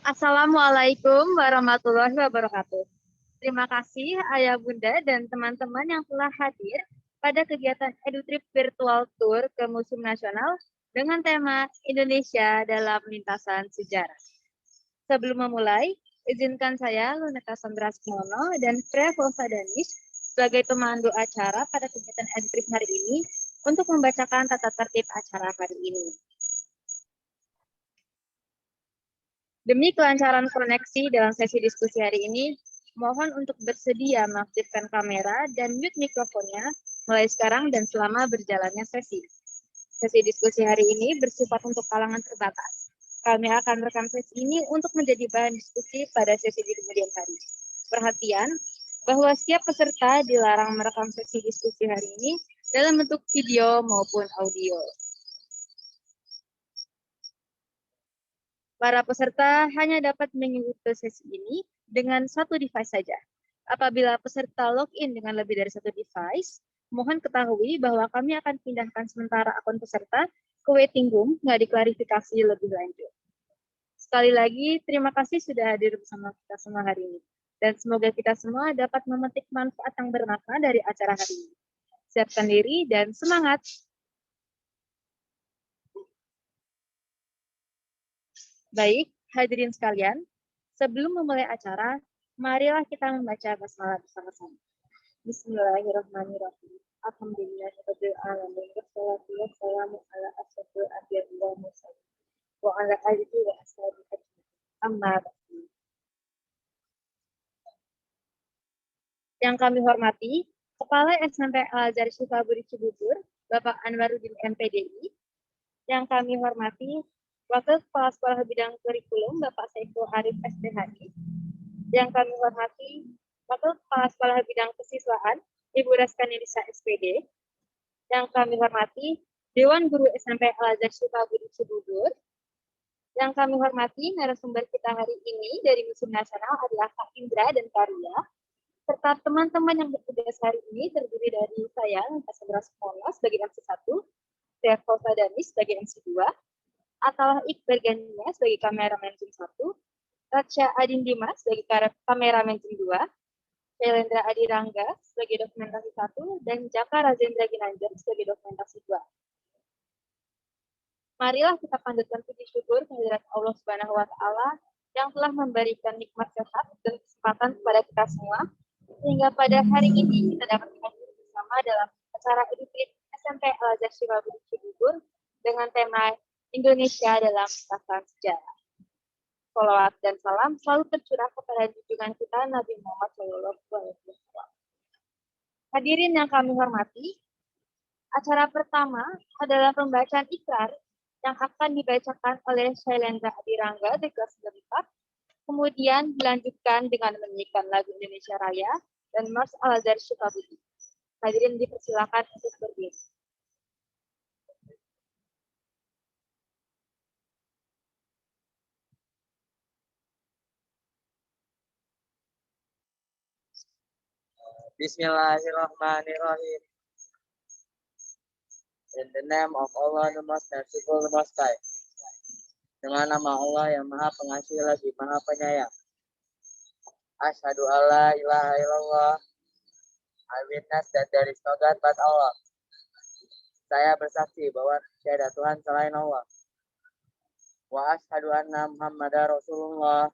Assalamualaikum warahmatullahi wabarakatuh. Terima kasih Ayah Bunda dan teman-teman yang telah hadir pada kegiatan EduTrip Virtual Tour ke Museum Nasional dengan tema Indonesia dalam Lintasan Sejarah. Sebelum memulai, izinkan saya Luneta Sandrasmono dan Freya Fosadanis sebagai pemandu acara pada kegiatan EduTrip hari ini untuk membacakan tata tertib acara hari ini. Demi kelancaran koneksi dalam sesi diskusi hari ini, mohon untuk bersedia mengaktifkan kamera dan mute mikrofonnya mulai sekarang dan selama berjalannya sesi. Sesi diskusi hari ini bersifat untuk kalangan terbatas. Kami akan merekam sesi ini untuk menjadi bahan diskusi pada sesi di kemudian hari. Perhatian, bahwa setiap peserta dilarang merekam sesi diskusi hari ini dalam bentuk video maupun audio. Para peserta hanya dapat mengikuti sesi ini dengan satu device saja. Apabila peserta login dengan lebih dari satu device, mohon ketahui bahwa kami akan pindahkan sementara akun peserta ke waiting room nggak diklarifikasi lebih lanjut. Sekali lagi, terima kasih sudah hadir bersama kita semua hari ini. Dan semoga kita semua dapat memetik manfaat yang bermakna dari acara hari ini. Siapkan diri dan semangat! Baik, hadirin sekalian, sebelum memulai acara, marilah kita membaca basmalah bersama-sama. Bismillahirrahmanirrahim. Alhamdulillahirabbil alamin. Wassalatu wassalamu ala asyrofil anbiya'i wal mursalin wa ala alihi wa ashabihi ajmain. Amma ba'du. Yang kami hormati, Kepala SMP Al-Azhar Sukabumi Cibubur, Bapak Anwaruddin MPDI. Yang kami hormati, Wakil Kepala Sekolah Bidang Kurikulum, Bapak Saiful Arif SPHI. Yang kami hormati, Wakil Kepala Sekolah Bidang Kesiswaan, Ibu Raskanilisa SPD. Yang kami hormati, Dewan Guru SMP Al-Azhar Sukabumi Cibubur. Yang kami hormati, narasumber kita hari ini dari Museum Nasional adalah Kak Indra dan Karya, serta teman-teman yang bertugas hari ini terdiri dari saya, Luneta Sandrasmono sebagai MC1, Freya Fosadanis sebagai MC2, Atalah Iqbal Gania sebagai kameramen Zoom 1, Ratsya Adin Dimas sebagai kameramen Zoom 2, Syailendra Adirangga sebagai dokumentasi 1, dan Jaka Razendra Ginanjar sebagai dokumentasi 2. Marilah kita panjatkan puji syukur kehadirat Allah Subhanahu wa Ta'ala yang telah memberikan nikmat sehat dan kesempatan kepada kita semua, sehingga pada hari ini kita dapat hadir bersama dalam acara EduTrip SMP Al-Azhar Sukabumi Cibubur dengan tema Indonesia dalam Lintasan Sejarah. Sholawat dan salam selalu tercurah kepada junjungan kita Nabi Muhammad SAW. Hadirin yang kami hormati, acara pertama adalah pembacaan ikrar yang akan dibacakan oleh Syailendra Adirangga di kelas 4, kemudian dilanjutkan dengan menyanyikan lagu Indonesia Raya dan Mars Al-Azhar Sukabumi. Hadirin dipersilakan untuk berdiri. Bismillahirrahmanirrahim. In the name of Allah, the Most Merciful, the Most High. Dengan nama Allah yang Maha Pengasih lagi Maha Penyayang. Asyhadu alla ilaha illallah. I witness that there is no God but Allah. Saya bersaksi bahwa tiada Tuhan selain Allah. Wa asyhadu anna Muhammadar Rasulullah.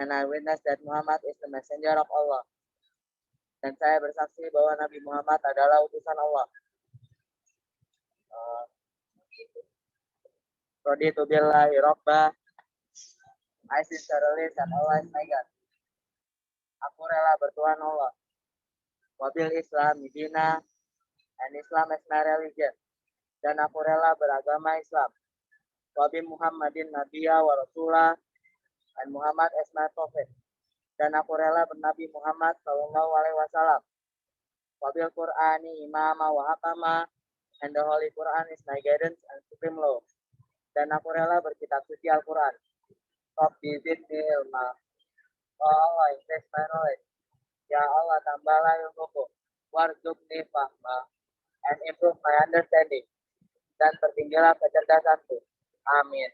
And I witness that Muhammad is the messenger of Allah. Dan saya bersaksi bahwa Nabi Muhammad adalah utusan Allah. Raditu billahi rabbah. I sincerely that Allah is my God. Aku rela bertuhan Allah. Wabil Islam dina, and Islam is my religion. Dan aku rela beragama Islam. Wabi Muhammadin Nabiya wa Rasulah, and Muhammad is my prophet. Dan aku rela bernabi Muhammad Sallallahu Alaihi Wasallam. Wabil Qur'ani imama wa hakama, and the Holy Quran is my guidance and supreme law. Dan aku rela berkitab suci Al-Quran. Rabbi zidni ilma. Oh Allah, increase my knowledge. Ya Allah, tambahlah ilmuku. Warzuqni fahma. And improve my understanding. Dan pertinggilah kecerdasanku. Amin.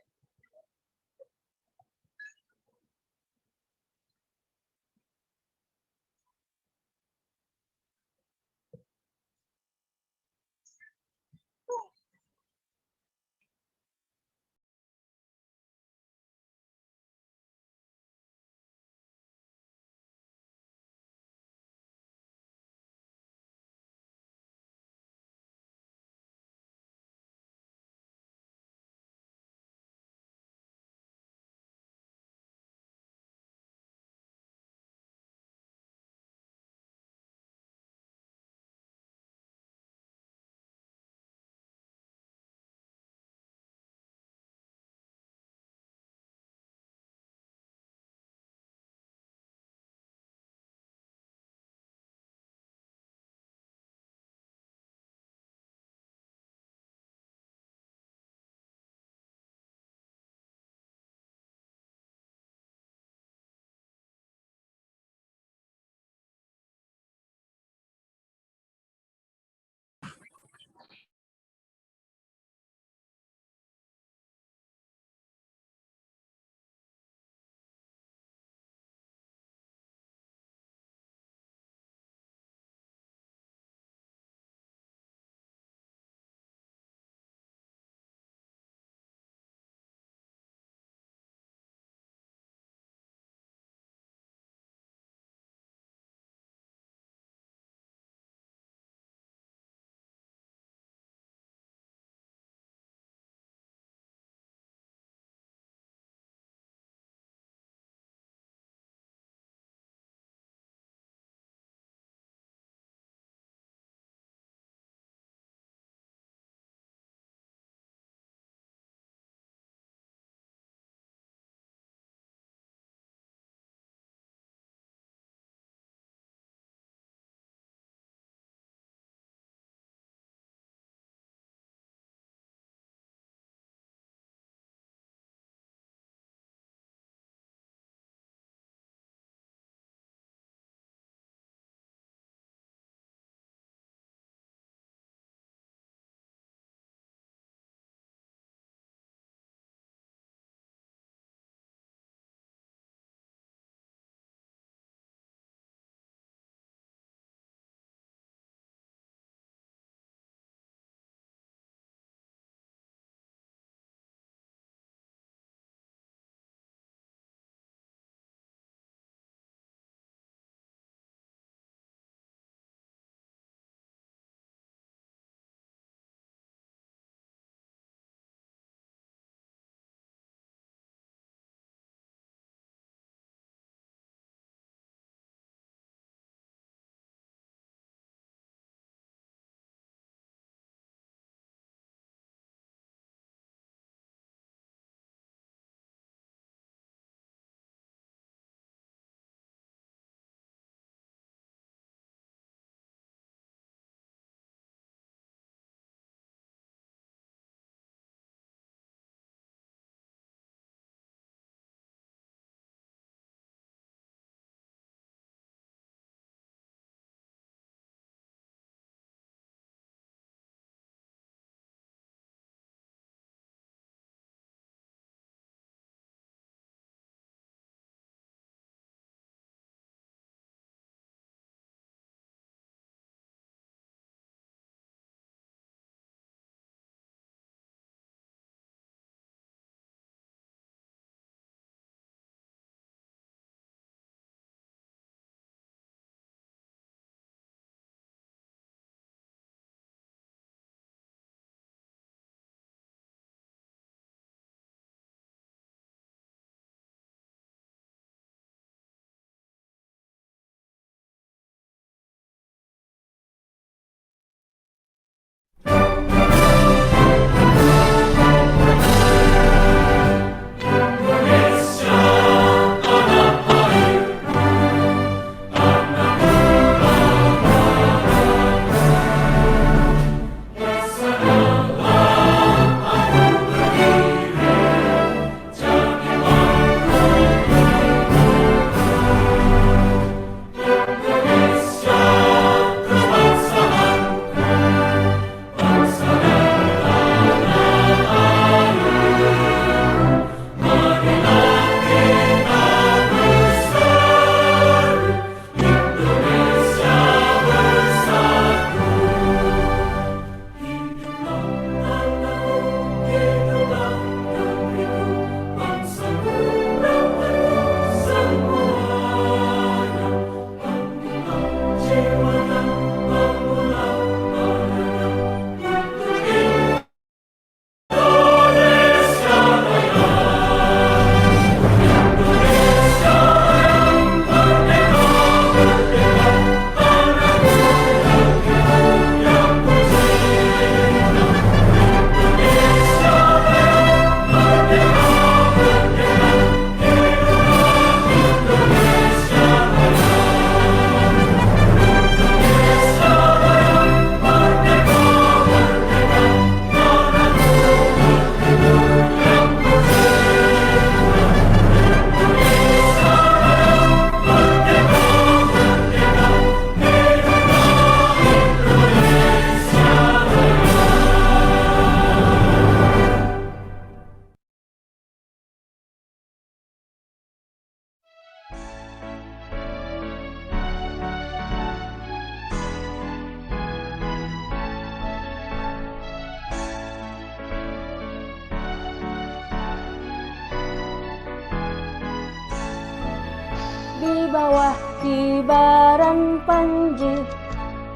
kibaran panji,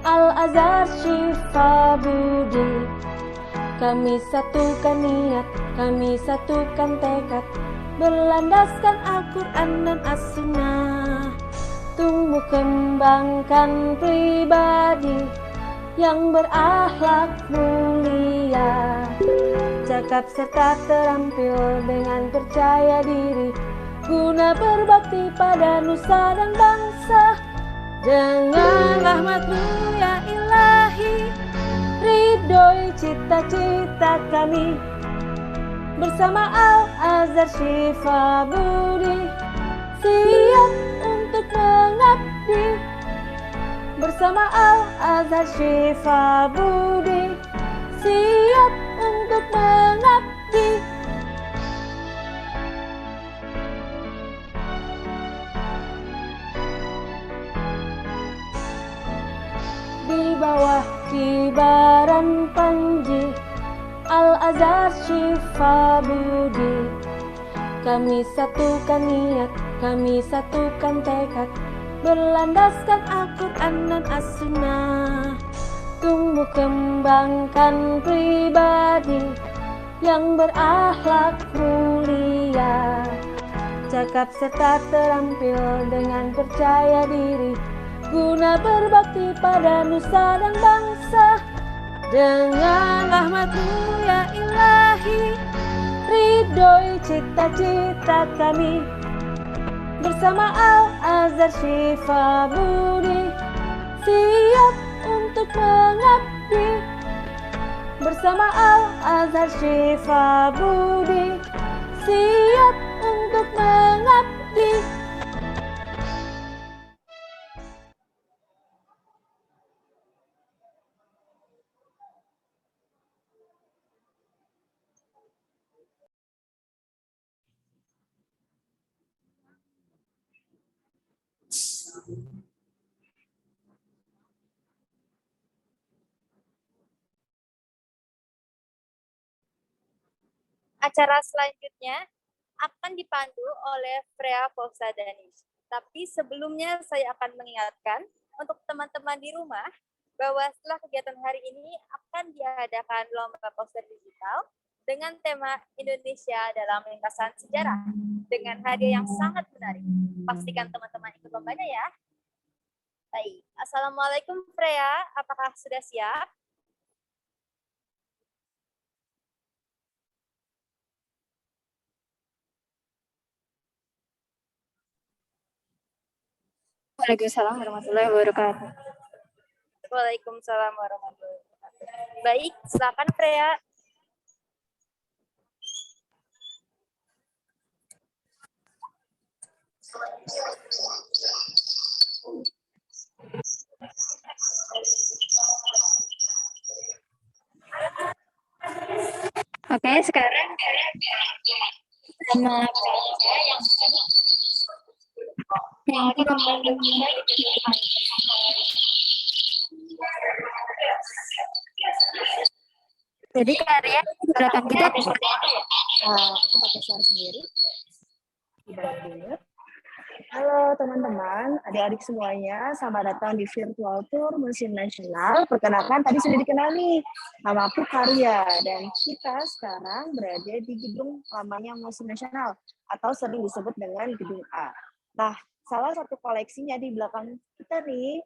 Al-Azhar Syifa Budi. Kami satukan niat, kami satukan tekad, berlandaskan Al-Quran dan As-Sunnah. Tumbuh kembangkan pribadi yang berakhlak mulia, cakap serta terampil dengan percaya diri, guna berbakti pada nusa dan bangsa. Dengan rahmat-Mu ya Ilahi, ridhoi cita-cita kami, bersama Al-Azhar Syifa Budi, siap untuk mengabdi. Bersama Al-Azhar Syifa Budi, siap untuk mengabdi. Di bawah kibaran panji, Al-Azhar Syifa Budi, kami satukan niat, kami satukan tekad, berlandaskan Al-Quran dan As-Sunnah. Tumbuh kembangkan pribadi yang berakhlak mulia, cakap serta terampil dengan percaya diri, guna berbakti pada nusa dan bangsa. Dengan rahmat-Mu ya Ilahi, ridhoi cita-cita kami, bersama Al-Azhar Syifa Budi, siap untuk mengabdi. Bersama Al-Azhar Syifa Budi, siap untuk mengabdi. Acara selanjutnya akan dipandu oleh Freya Danis. Tapi sebelumnya saya akan mengingatkan untuk teman-teman di rumah bahwa setelah kegiatan hari ini akan diadakan lomba poster digital dengan tema Indonesia dalam lintasan sejarah dengan hadiah yang sangat menarik. Pastikan teman-teman ikut lombanya ya. Baik, Assalamualaikum Freya, apakah sudah siap? Waalaikumsalam warahmatullahi wabarakatuh. Waalaikumsalam warahmatullahi wabarakatuh. Baik, silakan Freya. Oke, sekarang nama yang akan membantu jadi karya belakang kita seperti apa ya? Aku pakai suara sendiri. Halo teman-teman, adik-adik semuanya, selamat datang di virtual tour Museum Nasional. Perkenalkan, tadi sudah dikenal nih, nama aku Karya, dan kita sekarang berada di gedung lamanya Museum Nasional, atau sering disebut dengan Gedung A. Nah, salah satu koleksinya di belakang kita nih,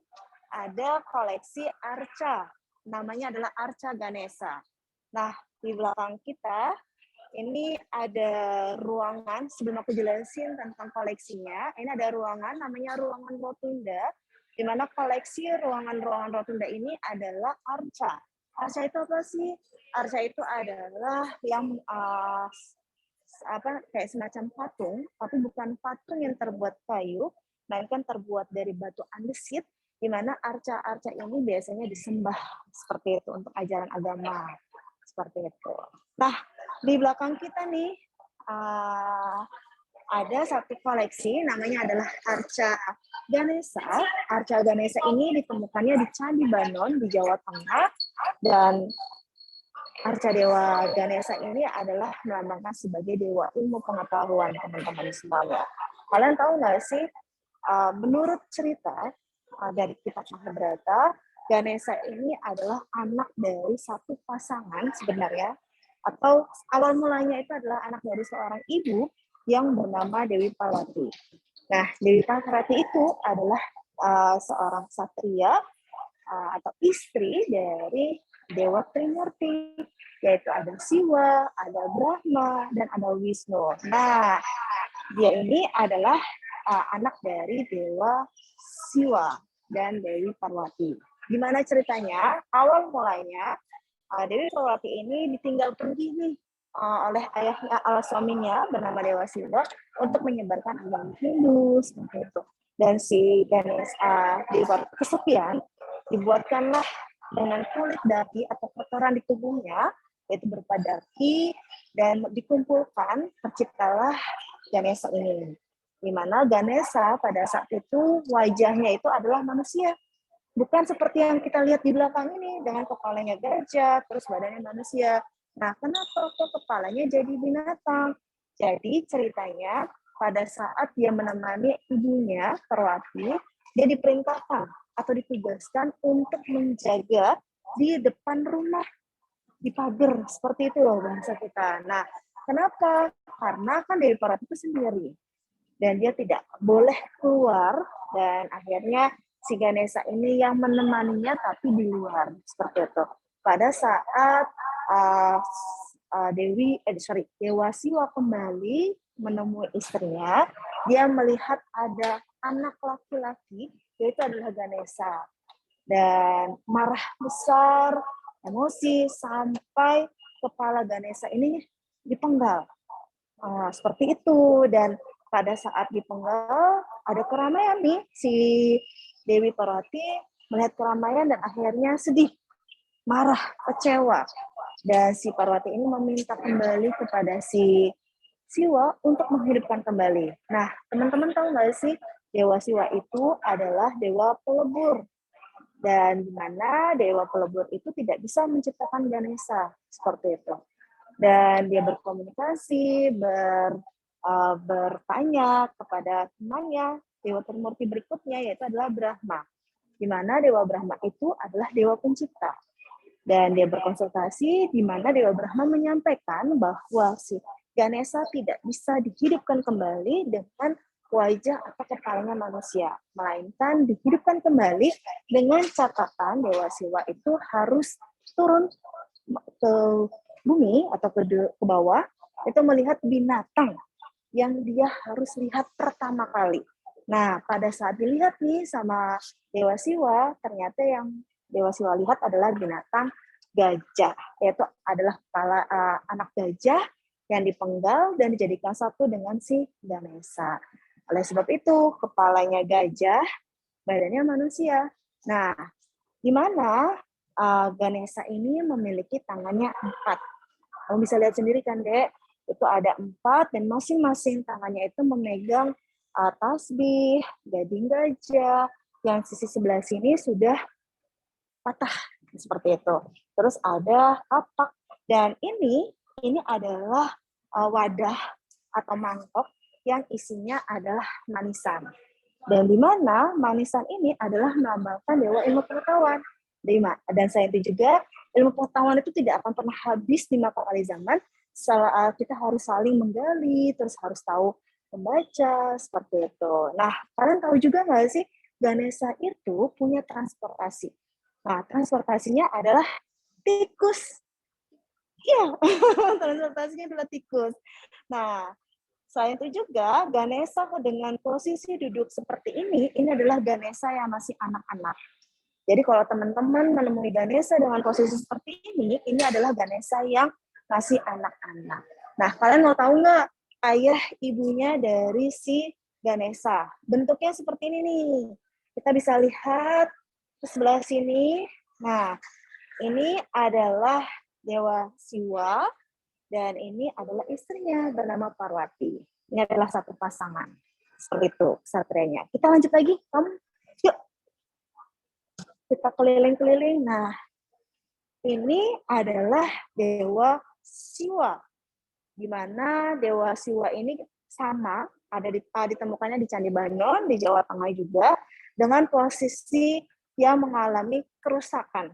ada koleksi arca, namanya adalah Arca Ganesha. Nah, di belakang kita, ini ada ruangan, sebelum aku jelasin tentang koleksinya, ini ada ruangan namanya ruangan rotunda, di mana koleksi ruangan-ruangan rotunda ini adalah arca. Arca itu apa sih? Arca itu adalah yang kayak semacam patung, tapi bukan patung yang terbuat kayu, melainkan terbuat dari batu andesit, di mana arca-arca ini biasanya disembah seperti itu untuk ajaran agama, seperti itu. Nah, di belakang kita nih ada satu koleksi namanya adalah Arca Ganesha. Arca Ganesha ini ditemukannya di Candi Banon di Jawa Tengah, dan Arca Dewa Ganesha ini adalah melambangkan sebagai dewa ilmu pengetahuan, teman-teman semuanya. Kalian tahu nggak sih menurut cerita dari kitab Mahabharata, Ganesha ini adalah anak dari satu pasangan sebenarnya, atau awal mulanya itu adalah anak dari seorang ibu yang bernama Dewi Parwati. Nah, Dewi Parwati itu adalah seorang satria atau istri dari Dewa Trimurti, yaitu ada Siwa, ada Brahma, dan ada Wisnu. Nah, dia ini adalah anak dari Dewa Siwa dan Dewi Parwati. Gimana ceritanya? Awal mulanya Dewi Parwati ini ditinggal pergi nih oleh ayahnya, suaminya bernama Dewa Siwa untuk menyebarkan agama Hindu seperti itu. Dan si Ganesha Dewi Parwati kesepian, dibuatkanlah dengan kulit daki atau kotoran di tubuhnya, yaitu berupa daki, dan dikumpulkan, terciptalah Ganesha ini. Di mana Ganesha pada saat itu wajahnya itu adalah manusia. Bukan seperti yang kita lihat di belakang ini, dengan kepalanya gajah, terus badannya manusia. Nah, kenapa kok kepalanya jadi binatang? Jadi ceritanya, pada saat dia menemani ibunya, Parwati, dia diperintahkan atau ditugaskan untuk menjaga di depan rumah, di pagar, seperti itu loh bahasa kita. Nah, kenapa? Karena kan Dewi Parwati itu sendiri, dan dia tidak boleh keluar, dan akhirnya si Ganesha ini yang menemaninya tapi di luar, seperti itu. Pada saat Dewa Siwa kembali menemui istrinya, dia melihat ada anak laki-laki, yaitu adalah Ganesha, dan marah besar, emosi, sampai kepala Ganesha ini dipenggal. Seperti itu. Dan pada saat dipenggal, ada keramaian nih, si Dewi Parwati melihat keramaian dan akhirnya sedih, marah, kecewa. Dan si Parwati ini meminta kembali kepada si Siwa untuk menghidupkan kembali. Nah, teman-teman tahu nggak sih, Dewa Siwa itu adalah dewa pelebur. Dan di mana dewa pelebur itu tidak bisa menciptakan Ganesha, seperti itu. Dan dia berkomunikasi, bertanya kepada temannya, Dewa Trimurti berikutnya, yaitu adalah Brahma. Di mana Dewa Brahma itu adalah dewa pencipta. Dan dia berkonsultasi, di mana Dewa Brahma menyampaikan bahwa si Ganesha tidak bisa dihidupkan kembali dengan wajah atau kepalanya manusia, melainkan dihidupkan kembali dengan catatan Dewa Siwa itu harus turun ke bumi atau ke bawah, itu melihat binatang yang dia harus lihat pertama kali. Nah, pada saat dilihat nih sama Dewa Siwa, ternyata yang Dewa Siwa lihat adalah binatang gajah, yaitu adalah kepala anak gajah yang dipenggal dan dijadikan satu dengan si Ganesha. Oleh sebab itu, kepalanya gajah, badannya manusia. Nah, di mana Ganesha ini memiliki tangannya 4. Kamu bisa lihat sendiri kan, Dek? Itu ada 4, dan masing-masing tangannya itu memegang tasbih, gading gajah, yang sisi sebelah sini sudah patah, seperti itu. Terus ada kapak, dan ini adalah wadah atau mangkok yang isinya adalah manisan. Dan di mana manisan ini adalah melambangkan dewa ilmu pengetahuan. Dan selain itu juga, ilmu pengetahuan itu tidak akan pernah habis di masa kali zaman. Kita harus saling menggali, terus harus tahu membaca, seperti itu. Nah, kalian tahu juga nggak sih, Ganesha itu punya transportasi. Nah, transportasinya adalah tikus. Iya, transportasinya adalah tikus. Nah, selain itu juga, Ganesha dengan posisi duduk seperti ini adalah Ganesha yang masih anak-anak. Jadi kalau teman-teman menemui Ganesha dengan posisi seperti ini adalah Ganesha yang masih anak-anak. Nah, kalian mau tahu nggak ayah ibunya dari si Ganesha? Bentuknya seperti ini nih. Kita bisa lihat ke sebelah sini. Nah, ini adalah Dewa Siwa, dan ini adalah istrinya bernama Parwati. Ini adalah satu pasangan. Seperti itu, satrianya. Kita lanjut lagi, kamu. Yuk. Kita keliling-keliling. Nah, ini adalah Dewa Siwa. Di mana Dewa Siwa ini sama ditemukannya di Candi Banyon di Jawa Tengah juga, dengan posisi yang mengalami kerusakan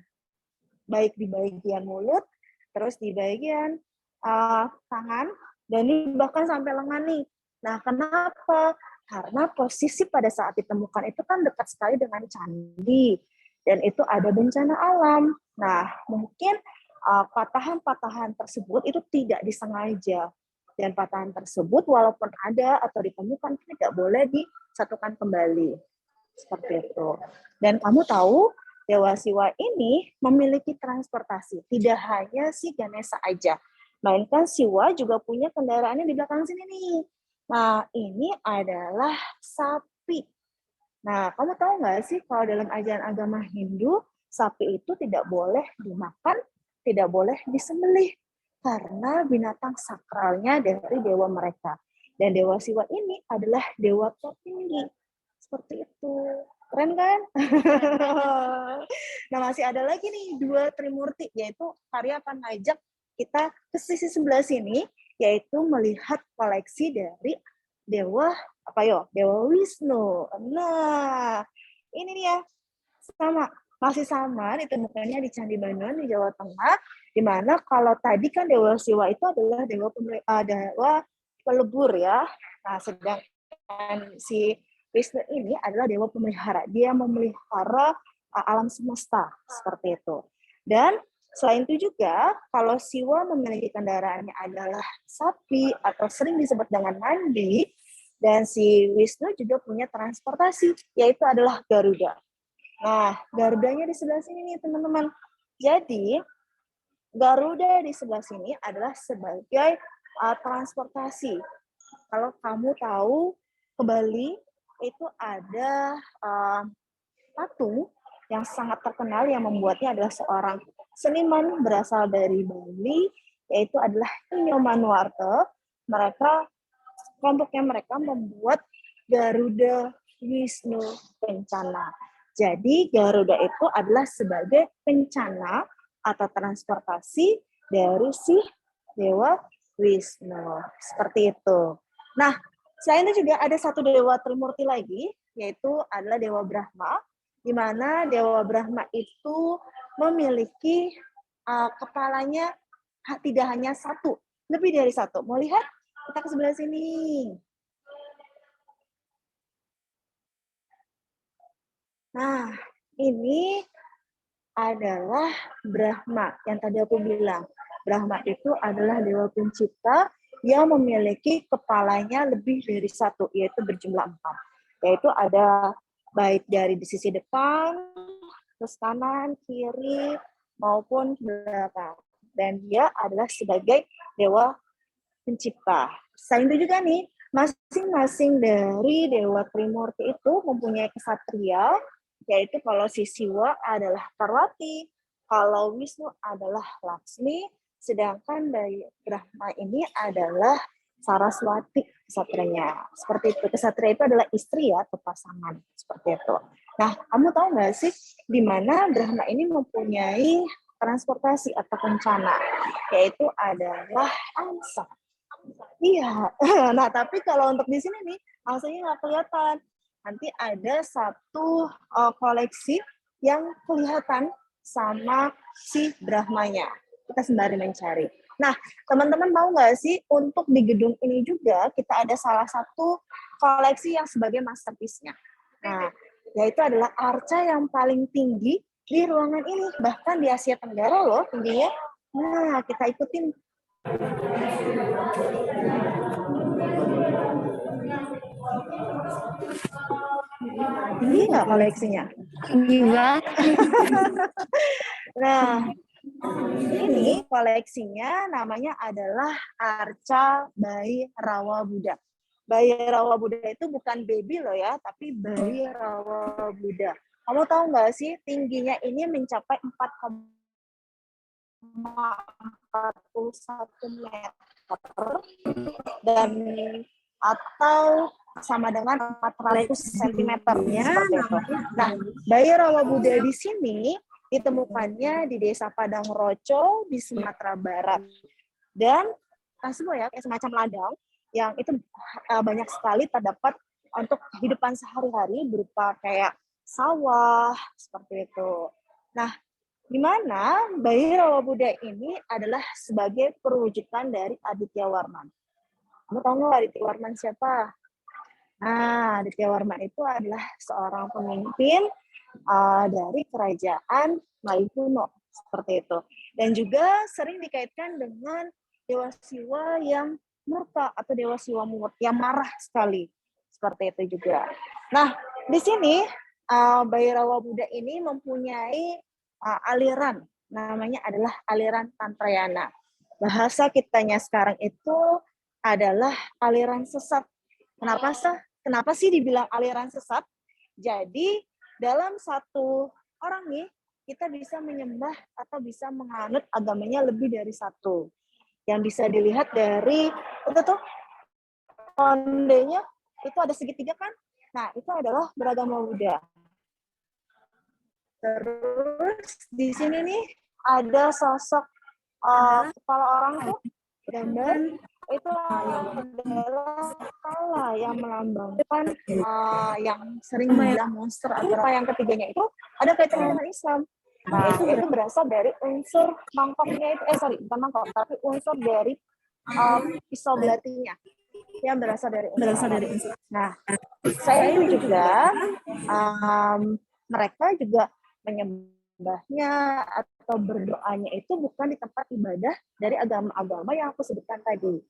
baik di bagian mulut, terus di bagian tangan, dan ini bahkan sampai lengan nih. Nah, kenapa? Karena posisi pada saat ditemukan itu kan dekat sekali dengan candi, dan itu ada bencana alam. Nah, mungkin patahan-patahan tersebut itu tidak disengaja, dan patahan tersebut walaupun ada atau ditemukan tidak boleh disatukan kembali. Seperti itu. Dan kamu tahu, Dewa Siwa ini memiliki transportasi. Tidak hanya si Ganesha aja. Melainkan Siwa juga punya kendaraannya di belakang sini nih. Nah, ini adalah sapi. Nah, kamu tahu nggak sih kalau dalam ajaran agama Hindu, sapi itu tidak boleh dimakan, tidak boleh disembelih. Karena binatang sakralnya dari dewa mereka. Dan Dewa Siwa ini adalah dewa tertinggi. Seperti itu. Keren kan? Nah, masih ada lagi nih 2 Trimurti, yaitu Karya akan ngajak kita ke sisi sebelah sini, yaitu melihat koleksi dari Dewa Wisnu. Nah, ini dia. Masih sama ditemukannya di Candi Banyon di Jawa Tengah, di mana kalau tadi kan Dewa Siwa itu adalah dewa pelebur ya. Nah, sedangkan si Wisnu ini adalah dewa pemelihara. Dia memelihara alam semesta, seperti itu. Dan selain itu juga, kalau Siwa memiliki kendaraannya adalah sapi atau sering disebut dengan mandi, dan si Wisnu juga punya transportasi, yaitu adalah Garuda. Nah, Garudanya di sebelah sini nih, teman-teman. Jadi, Garuda di sebelah sini adalah sebagai transportasi. Kalau kamu tahu, ke Bali itu ada patung yang sangat terkenal yang membuatnya adalah seorang seniman berasal dari Bali, yaitu adalah Inyomanuarte. Kelompoknya mereka membuat Garuda Wisnu Kencana. Jadi Garuda itu adalah sebagai pencana atau transportasi dari si Dewa Wisnu. Seperti itu. Nah, selain itu juga ada satu Dewa Trimurti lagi, yaitu adalah Dewa Brahma, di mana Dewa Brahma itu memiliki kepalanya tidak hanya satu, lebih dari satu. Mau lihat? Kita ke sebelah sini. Nah, ini adalah Brahma yang tadi aku bilang. Brahma itu adalah dewa pencipta yang memiliki kepalanya lebih dari satu, yaitu berjumlah 4. Yaitu ada baik dari di sisi depan, terus kanan, kiri, maupun belakang. Dan dia adalah sebagai dewa pencipta. Selain itu juga nih, masing-masing dari Dewa Trimurti itu mempunyai kesatria, yaitu kalau si Siwa adalah Parwati, kalau Wisnu adalah Laksmi, sedangkan dari Brahma ini adalah Saraswati kesatrianya. Seperti itu. Kesatria itu adalah istri ya, atau pasangan. Seperti itu. Nah, kamu tahu nggak sih di mana Brahma ini mempunyai transportasi atau kencana, yaitu adalah angsa. Iya. Nah, tapi kalau untuk di sini nih, angsanya nggak kelihatan. Nanti ada satu koleksi yang kelihatan sama si Brahmanya. Kita sembari mencari. Nah, teman-teman mau nggak sih untuk di gedung ini juga kita ada salah satu koleksi yang sebagai masterpiece-nya. Nah, yaitu adalah arca yang paling tinggi di ruangan ini. Bahkan di Asia Tenggara loh tingginya. Nah, kita ikutin. Tinggi nggak koleksinya? Tinggi banget. Nah, ini koleksinya namanya adalah Arca Bayi Rawa Buddha. Bayi Rawa Buddha itu bukan baby loh ya, tapi Bayi Rawa Buddha. Kamu tahu nggak sih tingginya ini mencapai 4,41 meter dan atau sama dengan 400 cm seperti itu. Nah, Bayi Rawa Buddha di sini ditemukannya di Desa Padang Roco di Sumatera Barat. Dan semua ya kayak semacam ladang yang itu banyak sekali terdapat untuk kehidupan sehari-hari berupa kayak sawah seperti itu. Nah, di mana Bayi Rawa Buddha ini adalah sebagai perwujudan dari Aditya Warman. Kamu tahu nggak Aditya Warman siapa? Nah, Aditya Warman itu adalah seorang pemimpin dari kerajaan Melayu kuno seperti itu. Dan juga sering dikaitkan dengan dewa Siwa yang murka atau dewa Siwa yang marah sekali. Seperti itu juga. Nah, di sini Bhairawa Buddha ini mempunyai aliran, namanya adalah aliran Tantrayana. Bahasa kitanya sekarang itu adalah aliran sesat. Kenapa sih dibilang aliran sesat? Jadi dalam satu orang nih, kita bisa menyembah atau bisa menganut agamanya lebih dari satu. Yang bisa dilihat dari itu tuh ondenya itu ada segitiga kan? Nah, itu adalah beragama Buddha. Terus di sini nih ada sosok kepala orang tuh gambar itu adalah kepala yang melambangkan yang sering dibilang monster atau yang ketiganya itu ada kaitannya dengan Islam. Nah, itu berasal dari unsur mangkoknya itu bukan mangkok tapi unsur dari pisau belatinya yang berasal dari unsur. Nah, saya itu juga mereka juga menyembahnya atau berdoanya itu bukan di tempat ibadah dari agama-agama yang aku sebutkan tadi.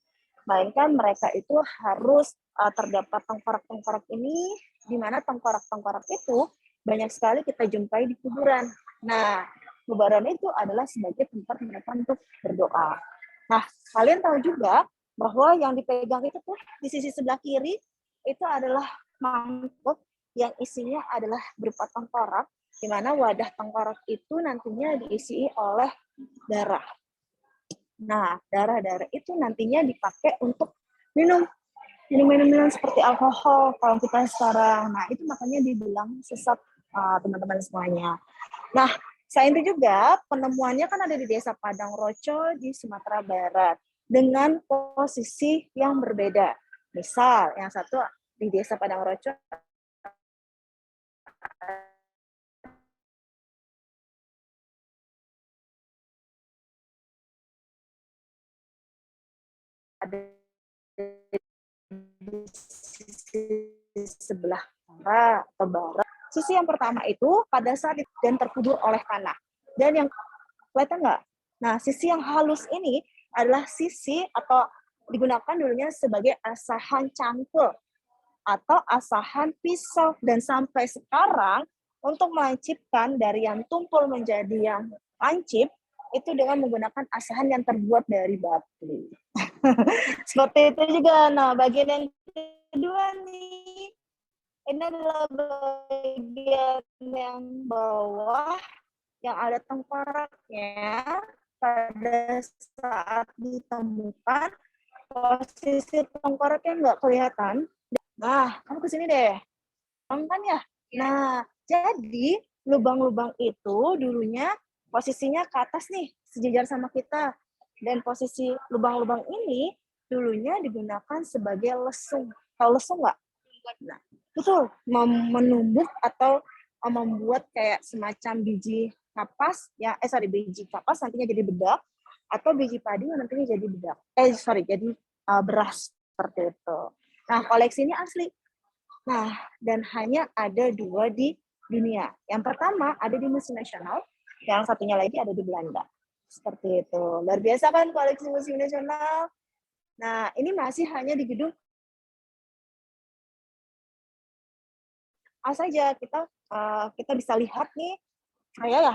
Melainkan mereka itu harus terdapat tengkorak-tengkorak ini, di mana tengkorak-tengkorak itu banyak sekali kita jumpai di kuburan. Nah, kuburan itu adalah sebagai tempat mereka untuk berdoa. Nah, kalian tahu juga bahwa yang dipegang itu tuh di sisi sebelah kiri itu adalah mangkuk yang isinya adalah berupa tengkorak, di mana wadah tengkorak itu nantinya diisi oleh darah. Nah, darah-darah itu nantinya dipakai untuk minum-minum seperti alkohol kalau kita sekarang. Nah, itu makanya dibilang sesat teman-teman semuanya. Nah, selain itu juga penemuannya kan ada di Desa Padang Roco di Sumatera Barat dengan posisi yang berbeda. Misal, yang satu di Desa Padang Roco ada di sisi sebelah utara atau barat. Sisi yang pertama itu pada saat dan terkubur oleh tanah. Dan yang kelihatan nggak? Nah, sisi yang halus ini adalah sisi atau digunakan dulunya sebagai asahan cangkul atau asahan pisau. Dan sampai sekarang untuk melancipkan dari yang tumpul menjadi yang lancip itu dengan menggunakan asahan yang terbuat dari batu. Seperti itu juga. Nah, bagian yang kedua nih, ini adalah bagian yang bawah yang ada tengkoraknya. Pada saat ditemukan, posisi tengkoraknya nggak kelihatan. Nah, kamu kesini deh. Kan ya? Nah, jadi lubang-lubang itu dulunya posisinya ke atas nih, sejajar sama kita. Dan posisi lubang-lubang ini dulunya digunakan sebagai lesung. Tahu lesung nggak? Nah, itu menumbuk atau membuat kayak semacam biji kapas, biji kapas nantinya jadi bedak, atau biji padi yang nantinya jadi bedak. Jadi beras seperti itu. Nah, koleksi ini asli. Nah, dan hanya ada 2 di dunia. Yang pertama ada di Museum Nasional, yang satunya lagi ada di Belanda. Seperti itu. Luar biasa kan koleksi Museum Nasional? Nah, ini masih hanya di gedung A saja. Kita bisa lihat nih, ya.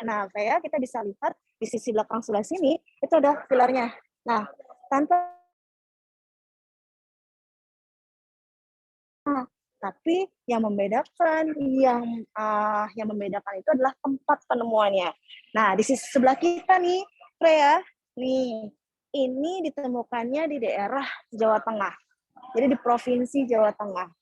Nah, kita bisa lihat di sisi belakang sebelah sini, itu ada pilarnya. Nah, tapi yang membedakan itu adalah tempat penemuannya. Nah, di sisi sebelah kita nih, ini ditemukannya di daerah Jawa Tengah. Jadi di Provinsi Jawa Tengah.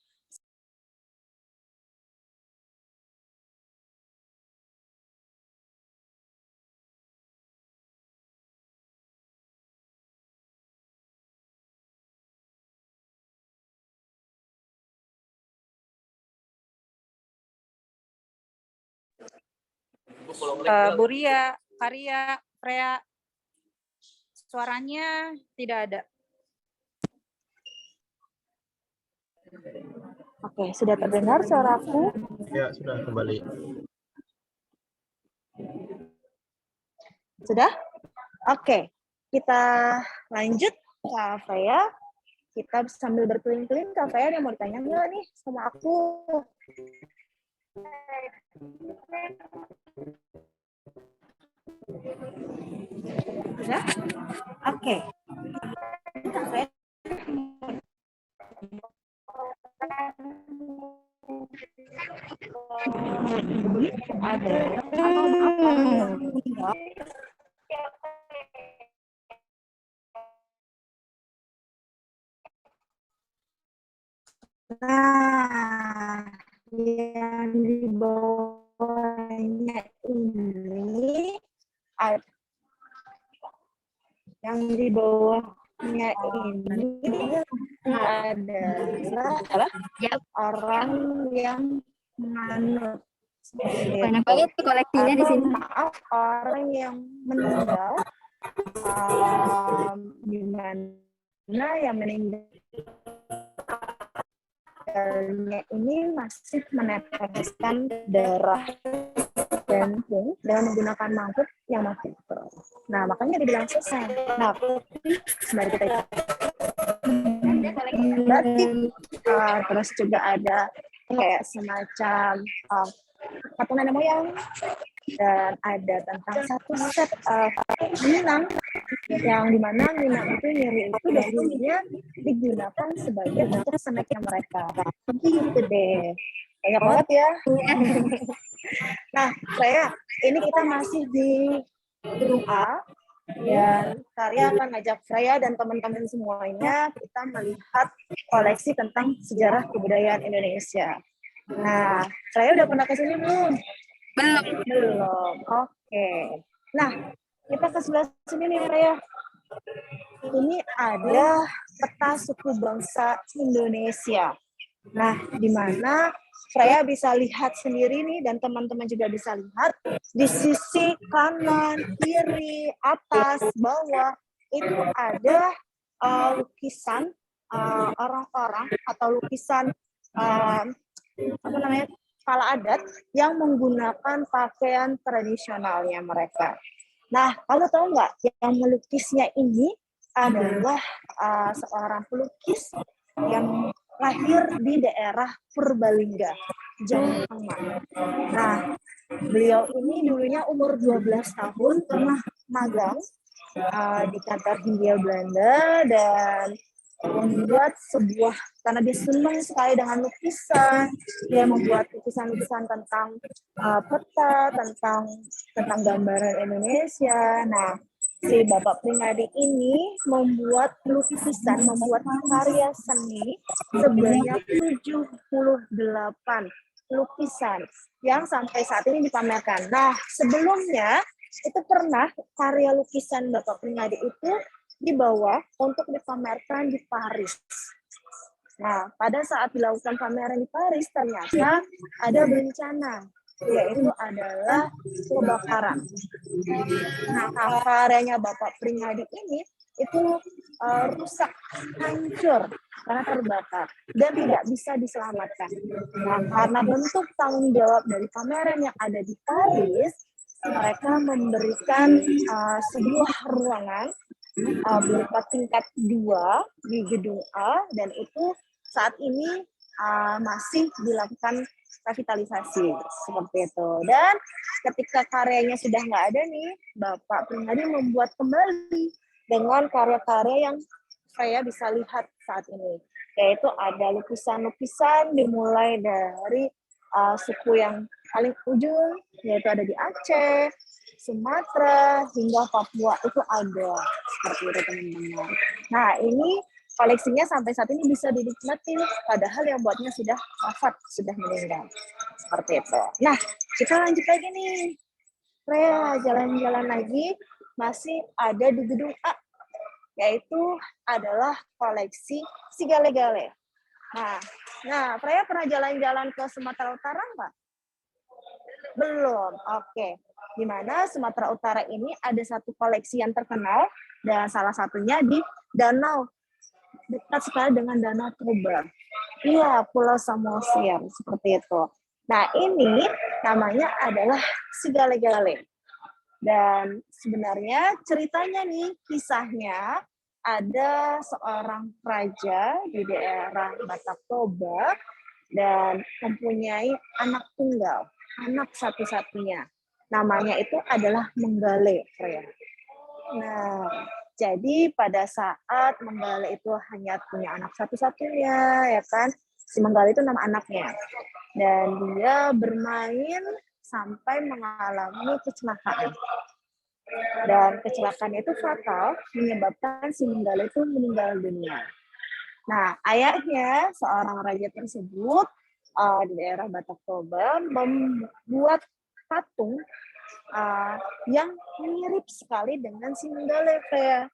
Buria, Karya, Freya, suaranya tidak ada. Oke, sudah terdengar suaraku? Ya, sudah kembali. Sudah? Oke, kita lanjut Kak Freya. Kita sambil berkeliling-keliling, Kak Freya ada yang mau ditanya nggak nih sama aku? Sudah? Oke. Kak Freya ada nah, yang di bawahnya ini yang di bawahnya ini adalah orang yang menganut. Banyak banget nih koleksinya di sini. Maaf, orang yang meninggal, di mana yang meninggal ini masih meneteskan darah jantung dengan menggunakan mangkuk yang masih terus. Nah, makanya dibilang selesai. Nah, mari kita berarti terus juga ada kayak semacam patung nenek moyang, dan ada tentang satu set minang, yang dimana minang itu nyeri itu dahulunya digunakan sebagai untuk snacknya mereka. Gitu deh. Banyak banget ya. Nah, ini kita masih di gedung A, dan Karya akan ngajak Freya dan teman-teman semuanya kita melihat koleksi tentang sejarah kebudayaan Indonesia. Nah, Freya udah pernah ke sini belum? Belum. Oke. Nah, kita ke sebelah sini nih, Freya. Ini ada peta suku bangsa Indonesia. Nah, di mana Freya bisa lihat sendiri nih, dan teman-teman juga bisa lihat di sisi kanan, kiri, atas, bawah itu ada lukisan orang-orang atau lukisan kepala adat yang menggunakan pakaian tradisionalnya mereka. Nah, kamu tahu nggak yang melukisnya ini adalah seorang pelukis yang lahir di daerah Purbalingga, Jawa Tengah. Nah, beliau ini dulunya umur 12 tahun, pernah magang di kantor Hindia Belanda, dan membuat sebuah, karena dia senang sekali dengan lukisan, dia membuat lukisan-lukisan tentang peta, tentang gambaran Indonesia. Nah, si Bapak Pringadi ini membuat karya seni sebanyak 78 lukisan yang sampai saat ini dipamerkan. Nah, sebelumnya itu pernah karya lukisan Bapak Pringadi itu dibawa untuk dipamerkan di Paris. Nah, pada saat dilakukan pameran di Paris, ternyata ada bencana, yaitu adalah kebakaran. Nah, karyanya Bapak Pringadi ini itu rusak, hancur karena terbakar dan tidak bisa diselamatkan. Nah, karena bentuk tanggung jawab dari pameran yang ada di Paris, mereka memberikan sebuah ruangan berupa tingkat 2 di gedung A, dan itu saat ini masih dilakukan revitalisasi seperti itu. Dan ketika karyanya sudah nggak ada nih, Bapak Pringadi membuat kembali dengan karya-karya yang saya bisa lihat saat ini, yaitu ada lukisan-lukisan dimulai dari suku yang paling ujung, yaitu ada di Aceh, Sumatera, hingga Papua itu ada, seperti itu teman-teman. Nah, ini koleksinya sampai saat ini bisa dinikmati, padahal yang buatnya sudah wafat, sudah meninggal, seperti itu. Nah, kita lanjut lagi nih, Freya, jalan-jalan lagi, masih ada di gedung A, yaitu adalah koleksi si Gale-Gale. Nah, Freya pernah jalan-jalan ke Sumatera Utara nggak? Belum, oke. Di mana Sumatera Utara ini ada satu koleksi yang terkenal, dan salah satunya di danau, dekat sekali dengan Danau Toba. Iya, Pulau Samosir, seperti itu. Nah, ini namanya adalah Sigale-Gale. Dan sebenarnya ceritanya nih, kisahnya ada seorang raja di daerah Batak Toba dan mempunyai anak tunggal, anak satu-satunya. Namanya itu adalah Menggale, Freya. Nah, jadi pada saat Menggale itu hanya punya anak satu-satunya, ya kan? Si Menggale itu nama anaknya. Dan dia bermain sampai mengalami kecelakaan. Dan kecelakaan itu fatal, menyebabkan si Menggale itu meninggal dunia. Nah, ayahnya, seorang raja tersebut di daerah Batak Toba, membuat patung yang mirip sekali dengan si Menggale, Freya.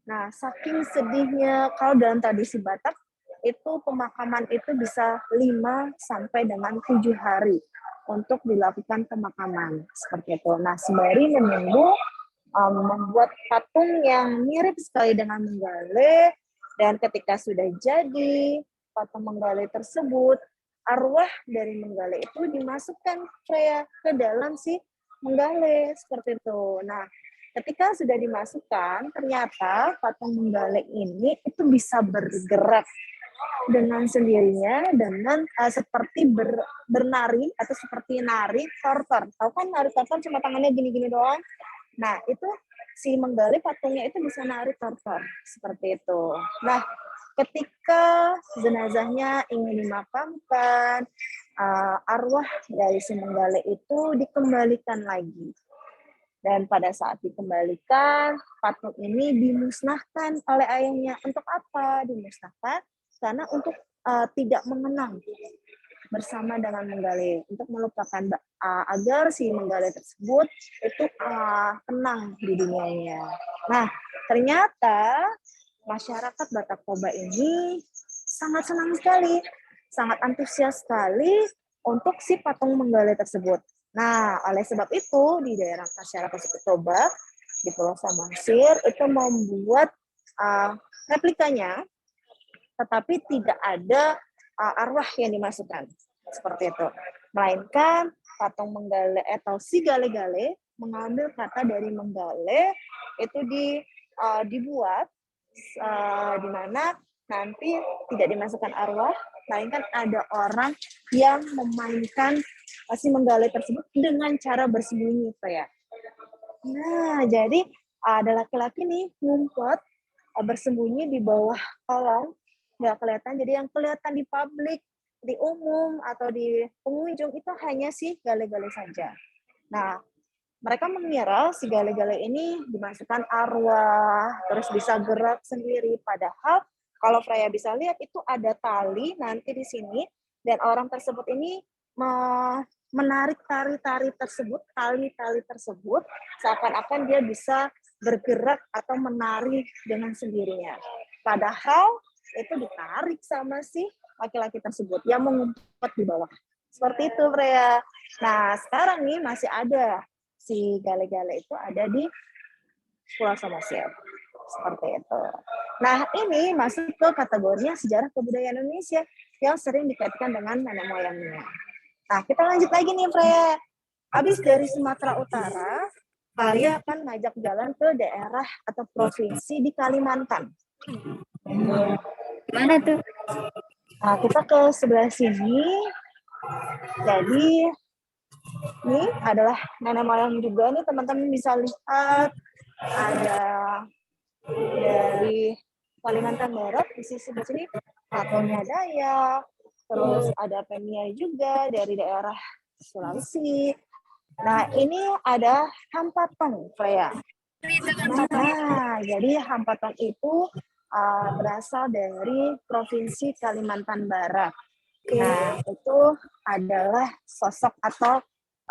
Nah, saking sedihnya, kalau dalam tradisi Batak, itu pemakaman itu bisa 5 sampai dengan 7 hari untuk dilakukan pemakaman. Seperti itu. Nah, sembari menunggu membuat patung yang mirip sekali dengan Menggale, dan ketika sudah jadi patung Menggale tersebut, arwah dari Menggale itu dimasukkan, Freya, ke dalam si Menggale, seperti itu. Nah, ketika sudah dimasukkan, ternyata patung Menggale ini itu bisa bergerak dengan sendirinya, dengan seperti bernari atau seperti nari tortor. Tahu kan nari tortor cuma tangannya gini-gini doang? Nah, itu si Menggale patungnya itu bisa nari tortor, seperti itu. Nah, ketika jenazahnya ingin dimakamkan, arwah dari si Menggale itu dikembalikan lagi. Dan pada saat dikembalikan, patung ini dimusnahkan oleh ayahnya. Untuk apa dimusnahkan? Karena untuk tidak mengenang bersama dengan Menggale, untuk melupakan agar si Menggale tersebut itu tenang di dunianya. Nah, ternyata masyarakat Batak Toba ini sangat senang sekali, sangat antusias sekali untuk si patung Menggale tersebut. Nah, oleh sebab itu di daerah masyarakat suku Toba di Pulau Samosir itu membuat replikanya, tetapi tidak ada arwah yang dimasukkan, seperti itu. Melainkan patung Menggale atau si Gale-Gale mengambil kata dari Menggale itu dibuat di mana nanti tidak dimasukkan arwah, melainkan ada orang yang memainkan si Menggale tersebut dengan cara bersembunyi, ya. Nah, jadi ada laki-laki nih ngumpet bersembunyi di bawah kolong, nggak kelihatan. Jadi yang kelihatan di publik, di umum atau di pengunjung itu hanya si Gale-Gale saja. Nah, mereka mengira si Gale-Gale ini dimasukkan arwah, terus bisa gerak sendiri. Padahal kalau Freya bisa lihat itu ada tali nanti di sini, dan orang tersebut ini menarik tali-tali tersebut, tali-tali tersebut, seakan-akan dia bisa bergerak atau menari dengan sendirinya. Padahal itu ditarik sama si laki-laki tersebut yang mengumpet di bawah. Seperti itu, Freya. Nah, sekarang nih masih ada si Gale-Gale itu ada di Pulau Samosir. Seperti itu. Nah, ini masuk ke kategorinya sejarah kebudayaan Indonesia yang sering dikaitkan dengan nenek moyangnya. Nah, kita lanjut lagi nih, Freya. Habis dari Sumatera Utara, Freya akan ngajak jalan ke daerah atau provinsi di Kalimantan. Mana tuh? Nah, kita ke sebelah sini. Jadi, ini adalah nenek moyang juga nih, teman-teman bisa lihat. Ada dari Kalimantan Barat, di sisi sini patungnya Dayak, terus ada Pemia juga dari daerah Sulawesi. Nah, ini ada Hampatong, Freya. Nah, jadi Hampatong itu berasal dari Provinsi Kalimantan Barat. Nah, itu adalah sosok atau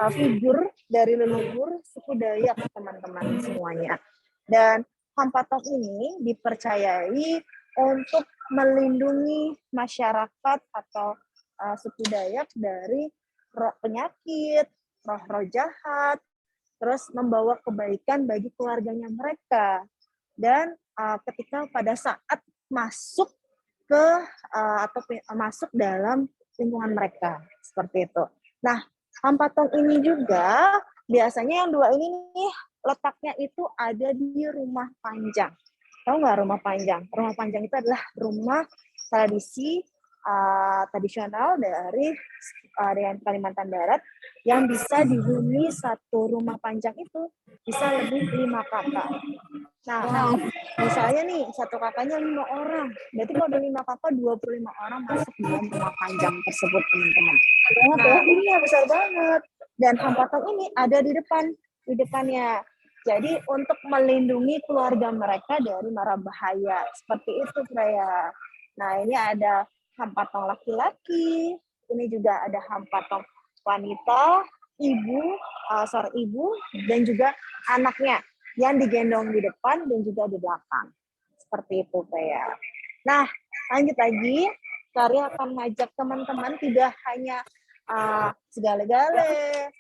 figur dari leluhur suku Dayak, teman-teman semuanya. Dan Hampatong ini dipercayai untuk melindungi masyarakat atau suku Dayak dari penyakit, roh-roh jahat, terus membawa kebaikan bagi keluarganya mereka. Dan ketika pada saat masuk ke masuk dalam lingkungan mereka, seperti itu. Nah, hampatong ini juga biasanya yang dua ini nih letaknya itu ada di rumah panjang. Tahu nggak rumah panjang? Rumah panjang itu adalah rumah tradisional dari Kalimantan Barat yang bisa dihuni satu rumah panjang itu bisa lebih 5 kakak. Nah, misalnya nih satu kakaknya 5 orang, berarti kalau ada 5 kakak 25 orang masuk dalam rumah panjang tersebut, teman-teman. Nah, ini yang besar banget. Dan hampatong ini ada di depannya. Jadi untuk melindungi keluarga mereka dari mara bahaya. Seperti itu, Freya. Nah, ini ada hampatong laki-laki, ini juga ada hampatong wanita, ibu, dan juga anaknya yang digendong di depan dan juga di belakang. Seperti itu, Freya. Nah, lanjut lagi. Karya akan ngajak teman-teman tidak hanya segale-gale,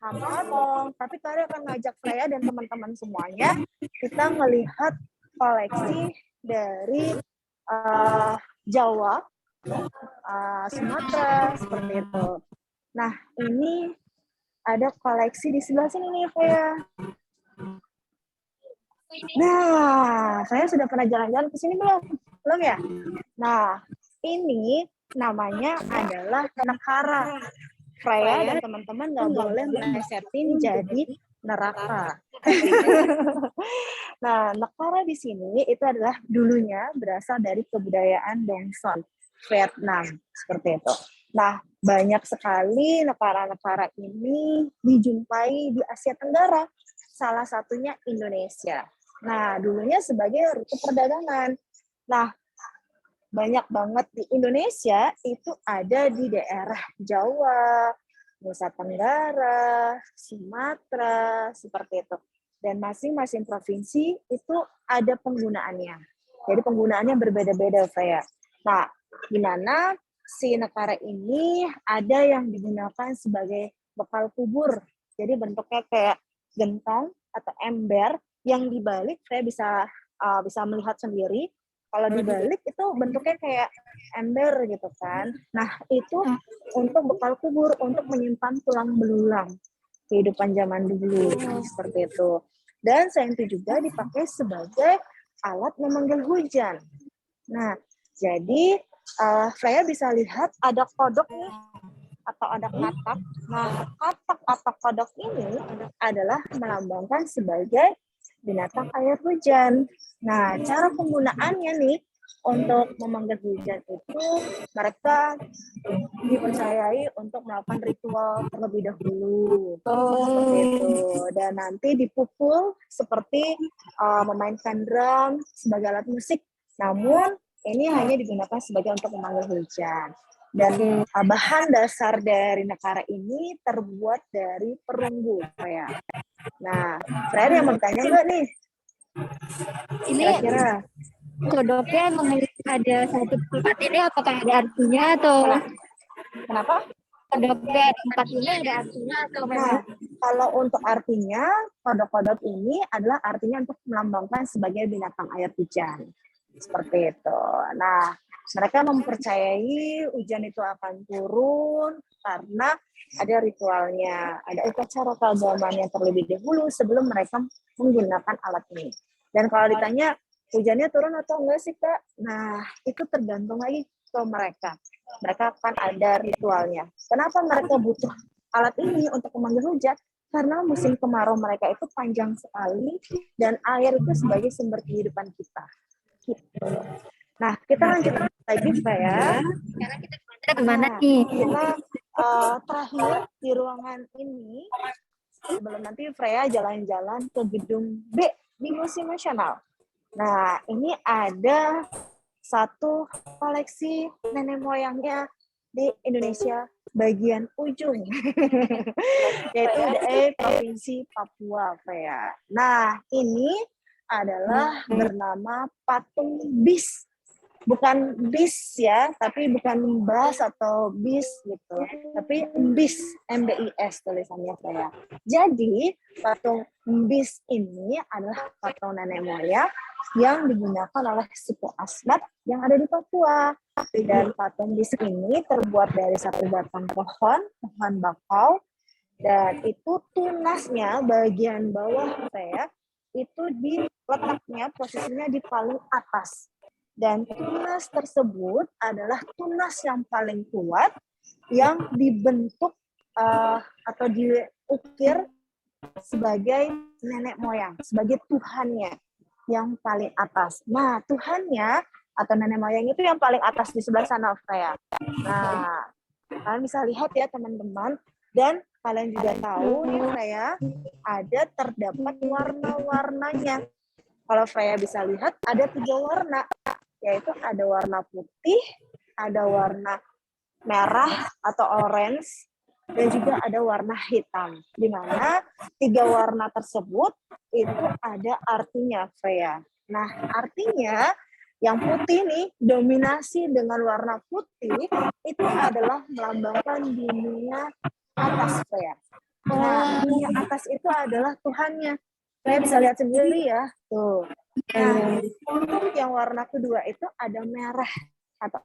hampatong, tapi Karya akan ngajak Freya dan teman-teman semuanya kita melihat koleksi dari Jawa, Sumatera, seperti itu. Nah, ini ada koleksi di sebelah sini nih, Freya. Nah, saya sudah pernah jalan-jalan ke sini belum? Belum ya? Nah, ini namanya adalah nekara. Freya dan teman-teman nggak boleh melesetin jadi neraka. Nah, nekara di sini itu adalah dulunya berasal dari kebudayaan Dongson, Vietnam, seperti itu. Nah, banyak sekali nekara-nekara ini dijumpai di Asia Tenggara, salah satunya Indonesia. Nah, dulunya sebagai rute perdagangan. Nah, banyak banget di Indonesia itu ada di daerah Jawa, Nusa Tenggara, Sumatera, seperti itu. Dan masing-masing provinsi itu ada penggunaannya. Jadi penggunaannya berbeda-beda, Freya. Nah, di mana si nekara ini ada yang digunakan sebagai bekal kubur. Jadi bentuknya kayak gentong atau ember yang dibalik, Freya bisa melihat sendiri. Kalau dibalik itu bentuknya kayak ember gitu kan. Nah, itu untuk bekal kubur, untuk menyimpan tulang belulang kehidupan zaman dulu, seperti itu. Dan selain itu juga dipakai sebagai alat memanggil hujan. Nah, jadi Freya bisa lihat ada kodok nih, atau ada katak. Nah, katak atau kodok ini adalah melambangkan sebagai binatang air hujan. Nah, cara penggunaannya nih untuk memanggil hujan itu mereka dipercayai untuk melakukan ritual terlebih dahulu. Seperti itu. Dan nanti dipukul seperti memainkan drum sebagai alat musik. Namun ini hanya digunakan sebagai untuk memanggil hujan. Dan bahan dasar dari nekara ini terbuat dari perunggu, Freya. Nah, Freya yang mau bertanya nggak nih? Ini Kira-kira kodoknya emang ada satu tempat ini apakah ada artinya atau kenapa? kodoknya ada empat ini ada artinya atau memang Nah, kalau untuk artinya, kodok-kodok ini adalah artinya untuk melambangkan sebagai binatang air hujan. Seperti itu. Nah, mereka mempercayai hujan itu akan turun karena ada ritualnya, ada upacara keagamaan yang terlebih dahulu sebelum mereka menggunakan alat ini. Dan kalau ditanya, hujannya turun atau enggak sih, Kak? Nah, itu tergantung lagi ke mereka. Mereka akan ada ritualnya. Kenapa mereka butuh alat ini untuk memanggil hujan? Karena musim kemarau mereka itu panjang sekali dan air itu sebagai sumber kehidupan kita. Gitu. Nah, kita lanjut lagi, Pak ya. sekarang kita kemana nih? Kita terakhir di ruangan ini, sebelum nanti Freya jalan-jalan ke gedung B di Museum Nasional. Nah, ini ada satu koleksi nenek moyangnya di Indonesia bagian ujung, yaitu dari Provinsi Papua, Freya. Nah, ini adalah bernama patung bis bukan bis ya, tapi bukan bus atau bis gitu, tapi bis, MBIS tulisannya Freya. Jadi patung bis ini adalah patung nenek moyang yang digunakan oleh suku Asmat yang ada di Papua. Dan patung bis ini terbuat dari satu batang pohon bakau, dan itu tunasnya bagian bawah Freya itu letaknya posisinya di paling atas. Dan tunas tersebut adalah tunas yang paling kuat yang dibentuk atau diukir sebagai nenek moyang, sebagai Tuhannya yang paling atas. Nah, Tuhannya atau nenek moyang itu yang paling atas di sebelah sana, Freya. Nah, kalian bisa lihat ya teman-teman, dan kalian juga tahu nih Freya, terdapat warna-warnanya. Kalau Freya bisa lihat ada 3 warna, yaitu ada warna putih, ada warna merah atau orange, dan juga ada warna hitam. Di mana 3 warna tersebut itu ada artinya, Freya. Nah, artinya yang putih nih, dominasi dengan warna putih, itu adalah melambangkan dunia atas, Freya. Nah, dunia atas itu adalah Tuhannya. Freya bisa lihat sendiri ya, tuh. Nah, untuk yang warna kedua itu ada merah atau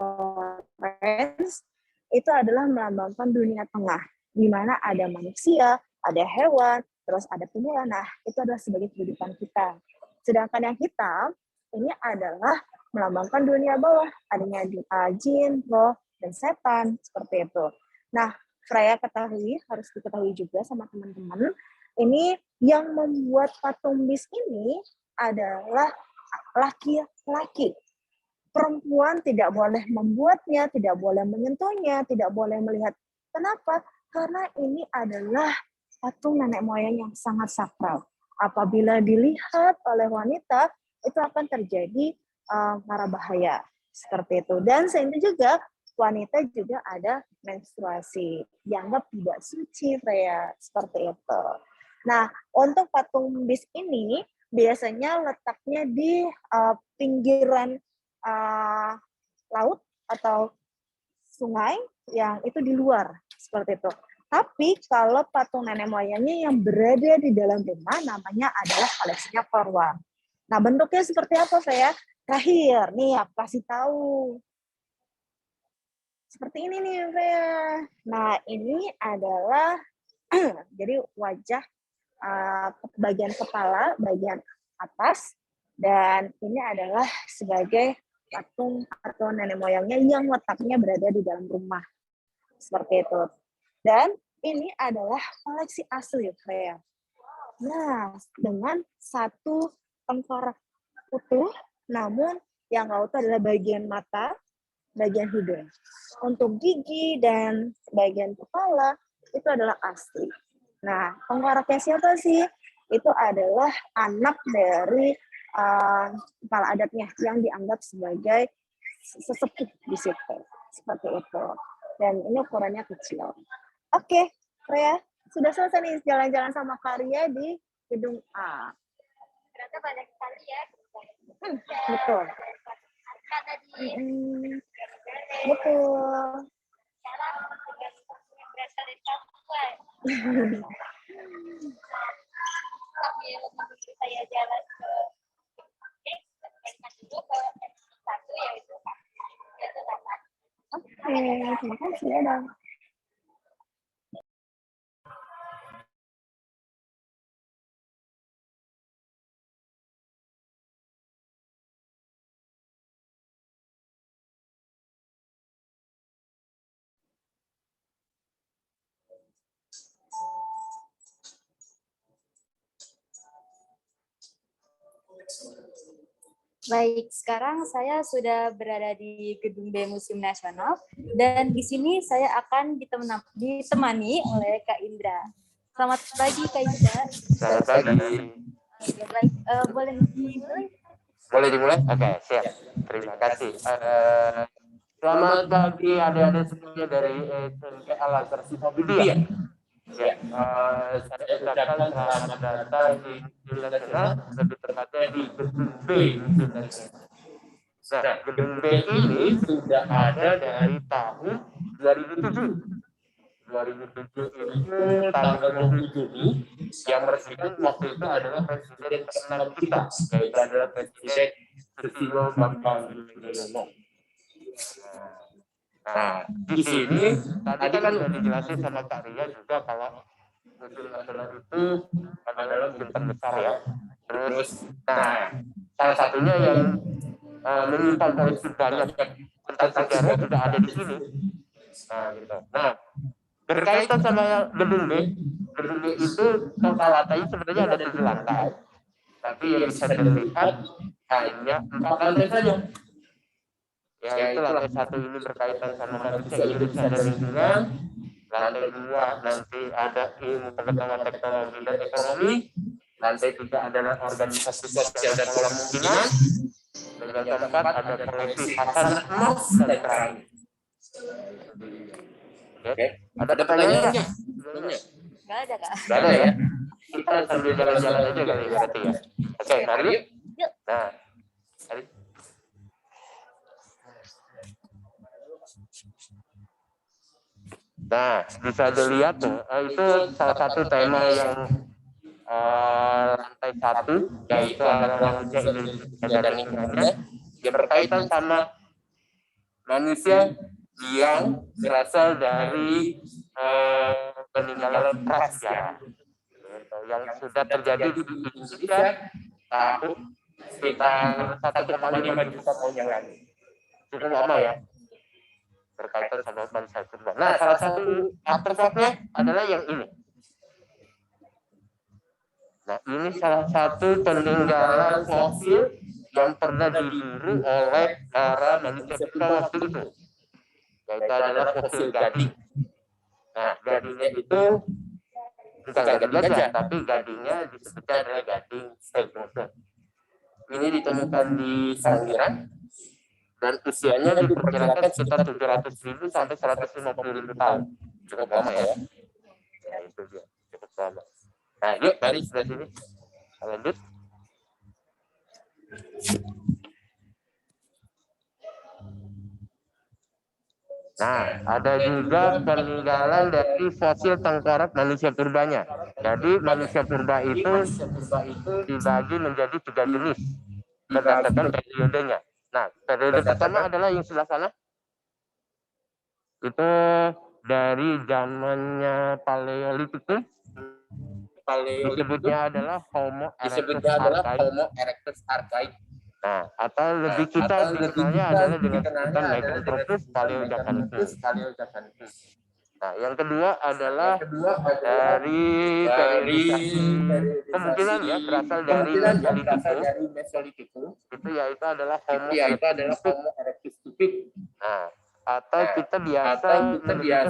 orange, itu adalah melambangkan dunia tengah, di mana ada manusia, ada hewan, terus ada tumbuhan. Nah, itu adalah sebagai kehidupan kita. Sedangkan yang hitam, ini adalah melambangkan dunia bawah, adanya jin, roh, dan setan, seperti itu. Nah, Freya harus diketahui juga sama teman-teman, ini yang membuat patung bis ini adalah laki-laki. Perempuan tidak boleh membuatnya, tidak boleh menyentuhnya, tidak boleh melihat. Kenapa? Karena ini adalah patung nenek moyang yang sangat sakral. Apabila dilihat oleh wanita, itu akan terjadi mara bahaya. Seperti itu. Dan sehingga juga wanita juga ada menstruasi. Dianggap tidak suci, Freya. Seperti itu. Nah, untuk patung bis ini biasanya letaknya di pinggiran laut atau sungai yang itu di luar, seperti itu. Tapi kalau patung nenek moyangnya yang berada di dalam rumah namanya adalah koleksinya Korwang. Nah, bentuknya seperti apa, Freya? Terakhir, nih aku kasih tahu. Seperti ini nih, Freya. Nah, ini adalah jadi wajah bagian kepala, bagian atas, dan ini adalah sebagai patung atau nenek moyangnya yang letaknya berada di dalam rumah. Seperti itu. Dan ini adalah koleksi asli, Freya. Nah, dengan satu tengkorak utuh, namun yang nggak utuh adalah bagian mata, bagian hidung. Untuk gigi dan bagian kepala, itu adalah asli. Nah, tengkoraknya siapa sih? Itu adalah anak dari kepala adatnya yang dianggap sebagai sesepuh di situ. Seperti itu. Dan ini ukurannya kecil. Oke, Freya, sudah selesai nih jalan-jalan sama Karya di gedung A. Ternyata banyak sekali ya. Betul. Betul. Berasal dari Papua. Saya jalan ke dulu ke satu yaitu Oke, terima kasih ya, Dong. Baik, sekarang saya sudah berada di Gedung B Museum Nasional dan di sini saya akan ditemani oleh Kak Indra. Selamat pagi, Kak Indra. Selamat pagi. Baik, boleh dimulai? Boleh dimulai? Oke, siap. Terima kasih. Selamat pagi adik-adik semuanya dari SMP Al-Azhar Sukabumi. Ya, saya ucapkan selamat datang di Museum Nasional, lebih tepatnya di Gedung B Museum Nasional. Nah, gedung B ini sudah ada dari tahun 2007. 2007 itu tanggal 20 Juni yang meresmikan waktu itu adalah presiden ke-6 kita, yaitu adalah Presiden Susilo Bambang Yudhoyono. Nah, di sini tadi kan sudah dijelasin sama Kak Ria juga kalau Museum Nasional itu adalah museum terbesar ya. Terus, nah salah satunya yang menyimpan koleksi banyak tentang sejarah juga ada di sini. Nah, gitu. Nah, berkaitan sama gedung B, gedung B itu total lantainya sebenarnya ada 7 lantai, tapi yang bisa dilihat hanya 4 lantai saja. Yaitu lantai 1 ini berkaitan sama manusia, Indonesia dan lingkungan. Lantai 2 nanti ada ilmu pengetahuan teknologi dan ekonomi. Lantai 3 adalah organisasi sosial dan kemungkinan. Dan yang keempat ada koleksi hasanah emas dan keramik. Oke, ada pertanyaan nggak? Nggak ada, Kak. Nggak ada ya? Kita sambil jalan-jalan aja kali berarti ya. Oke, mari yuk. Nah, mari. Nah, bisa dilihat tuh, itu salah satu tema yang lantai 1, yaitu adalah manusia Indonesia dan lingkungannya, yang berkaitan sama manusia yang berasal dari peninggalan prasejarah yang sudah terjadi di Indonesia tahun sekitar 1,5 juta tahun yang lalu. Cukup lama ya, berkaitan sama manusia purba. Nah, salah satu artefaknya adalah yang ini. Nah, ini salah satu peninggalan fosil yang pernah diburu oleh para manusia purba waktu itu, yaitu adalah fosil gading. Nah, gadingnya itu bukan gading gajah, tapi gadingnya disebutnya adalah gading stegosaurus. Ini ditemukan di Sangiran dan usianya diperkirakan sekitar 700.000 sampai 150.000 tahun. Cukup lama ya. Nah, itu dia, cukup lama. Nah, yuk mari sebelah sini. Lanjut. Nah, ada juga peninggalan dari fosil tengkorak manusia purbanya. Jadi manusia purba itu dibagi menjadi 3 jenis berdasarkan periodenya. Nah, periode pertama adalah yang sebelah sana. Itu dari zamannya Paleolitikum. Disebutnya adalah Homo erectus archaicus. Nah, atau lebih kita dikenalnya adalah dengan sebutan Meganthropus paleojacanicus. Nah, yang kedua adalah dari periodisasi kemungkinan ya berasal dari Mesolitikum. Itu yaitu adalah Homo erectus typic. Nah, atau kita biasa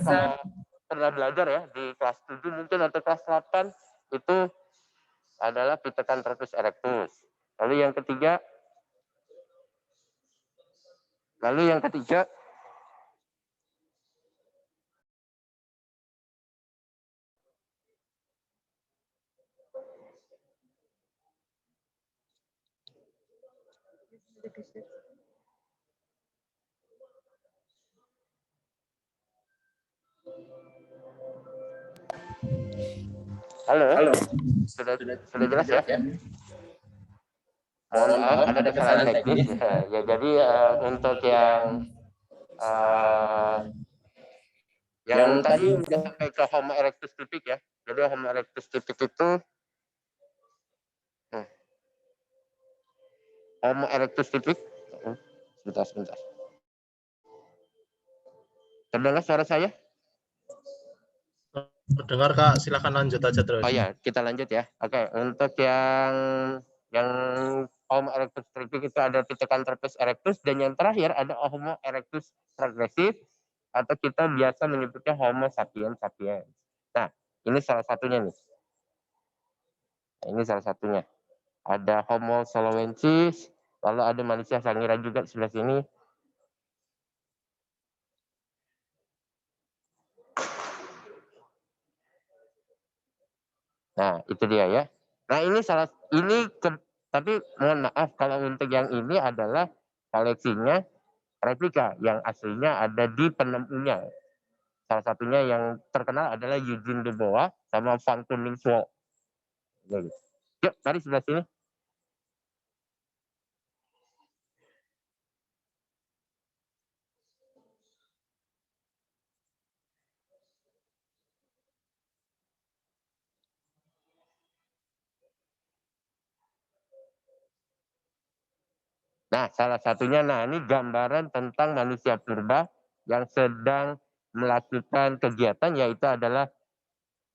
kalau pernah belajar ya di kelas 7 mungkin atau kelas 8 itu adalah Pithecanthropus erectus. Lalu yang ketiga Halo. Sudah jelas ya? Mohon maaf ada kesalahan teknis. Ya, jadi untuk yang tadi sudah sampai ke Homo erectus typic ya. Jadi Homo erectus typic itu Homo erectus typic. Sebentar. Terdengar suara saya? Dengar Kak, silakan lanjut aja terus. Oh ya, kita lanjut ya. Oke, untuk yang Homo erectus typic itu ada Pithecanthropus erectus dan yang terakhir ada Homo erectus progressive atau kita biasa menyebutnya Homo sapiens sapiens. Nah, ini salah satunya nih. Ini salah satunya. Ada Homo soloensis, lalu ada manusia Sangiran juga di sebelah sini. Nah, itu dia ya. Nah, tapi mohon maaf kalau untuk yang ini adalah koleksinya replika, yang aslinya ada di penemunya. Salah satunya yang terkenal adalah Eugene de Bois sama Van Koningswald. Yuk, mari sebelah sini. Nah, salah satunya, ini gambaran tentang manusia purba yang sedang melakukan kegiatan, yaitu adalah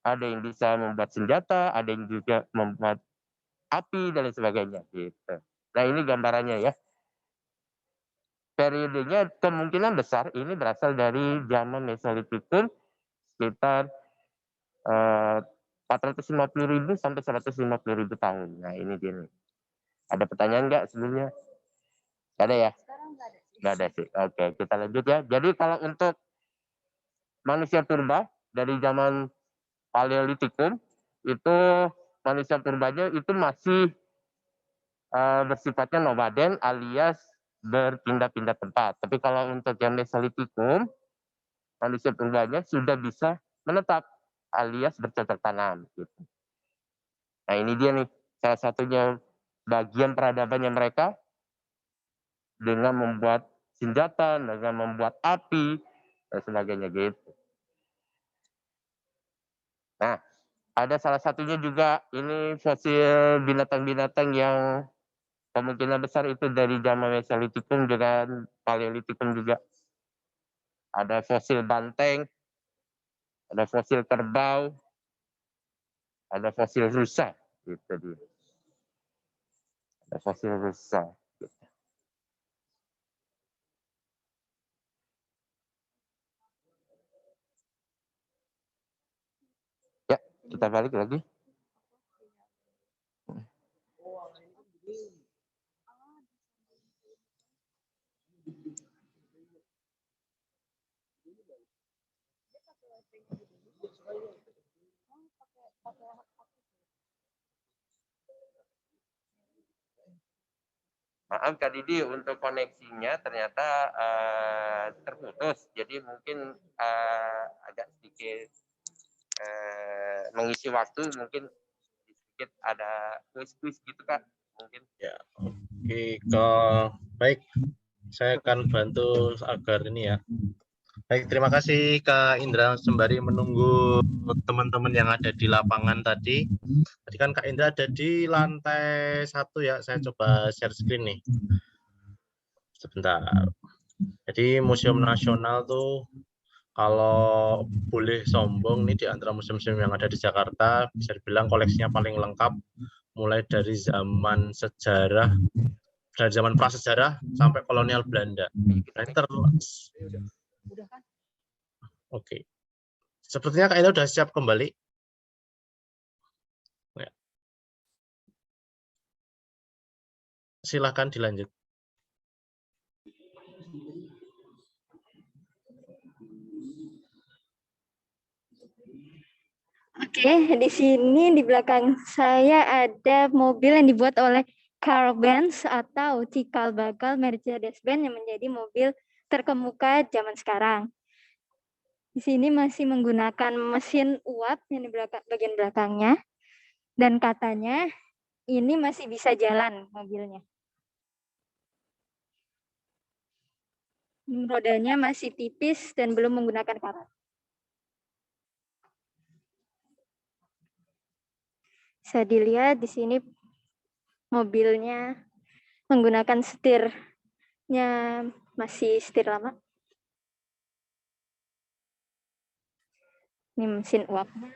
ada yang bisa membuat senjata, ada yang juga membuat api, dan lain sebagainya. Gitu. Nah, ini gambarannya ya. Periodenya kemungkinan besar ini berasal dari zaman Mesolitikum sekitar 450.000 sampai 150.000 tahun. Nah, ini dia nih. Ada pertanyaan nggak sebelumnya? Ada ya? Nggak ada sih. Oke, kita lanjut ya. Jadi kalau untuk manusia purba dari zaman Paleolitikum, itu manusia purbanya itu masih bersifatnya nomaden alias berpindah-pindah tempat. Tapi kalau untuk yang Mesolitikum, manusia purbanya sudah bisa menetap alias bercocok tanam. Gitu. Nah, ini dia nih salah satunya bagian peradabannya mereka dengan membuat senjata, dengan membuat api, dan sebagainya gitu. Nah, ada salah satunya juga ini fosil binatang-binatang yang kemungkinan besar itu dari zaman Mesolitikum dengan Paleolitikum juga. Ada fosil banteng, ada fosil kerbau, ada fosil rusa, gitu dia. Ada fosil rusa. Gitu. Ya, kita balik lagi. Maaf Kak Didi, untuk koneksinya ternyata terputus, jadi mungkin agak sedikit mengisi waktu, mungkin sedikit ada quiz gitu Kak, mungkin. Ya, oke, baik. Saya akan bantu agar ini ya. Baik, terima kasih Kak Indra sembari menunggu teman-teman yang ada di lapangan tadi. Tadi kan Kak Indra ada di lantai 1 ya. Saya coba share screen nih. Sebentar. Jadi Museum Nasional tuh kalau boleh sombong nih di antara museum-museum yang ada di Jakarta, bisa dibilang koleksinya paling lengkap mulai dari zaman sejarah, dari zaman prasejarah sampai kolonial Belanda. Oke. Sepertinya Kak Indra sudah siap kembali. Ya. Silakan dilanjut. Oke, di sini di belakang saya ada mobil yang dibuat oleh Carl Benz atau cikal bakal Mercedes-Benz yang menjadi mobil terkemuka zaman sekarang. Di sini masih menggunakan mesin uap yang di bagian belakangnya, dan katanya ini masih bisa jalan mobilnya. Rodanya masih tipis dan belum menggunakan karet. Bisa dilihat di sini mobilnya menggunakan setirnya masih setir lama. Ini mesin uapnya.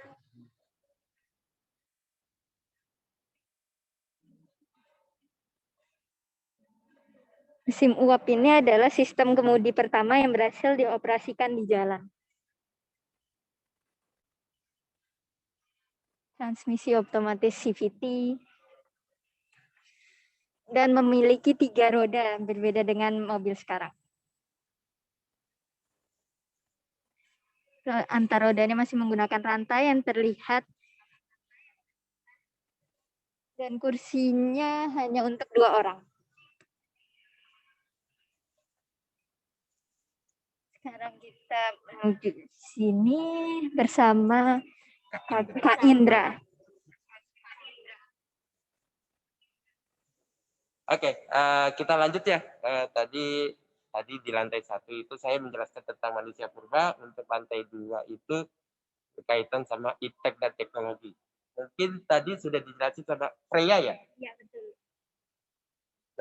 Mesin uap ini adalah sistem kemudi pertama yang berhasil dioperasikan di jalan. Transmisi otomatis CVT, dan memiliki 3 roda, berbeda dengan mobil sekarang. Antar rodanya masih menggunakan rantai yang terlihat, dan kursinya hanya untuk 2 orang. Sekarang kita menuju sini bersama Kak Indra. Oke, kita lanjut ya. Tadi di lantai 1 itu saya menjelaskan tentang manusia purba, untuk lantai 2 itu berkaitan sama iptek dan teknologi. Mungkin tadi sudah dijelasin sama Freya ya? Iya, betul.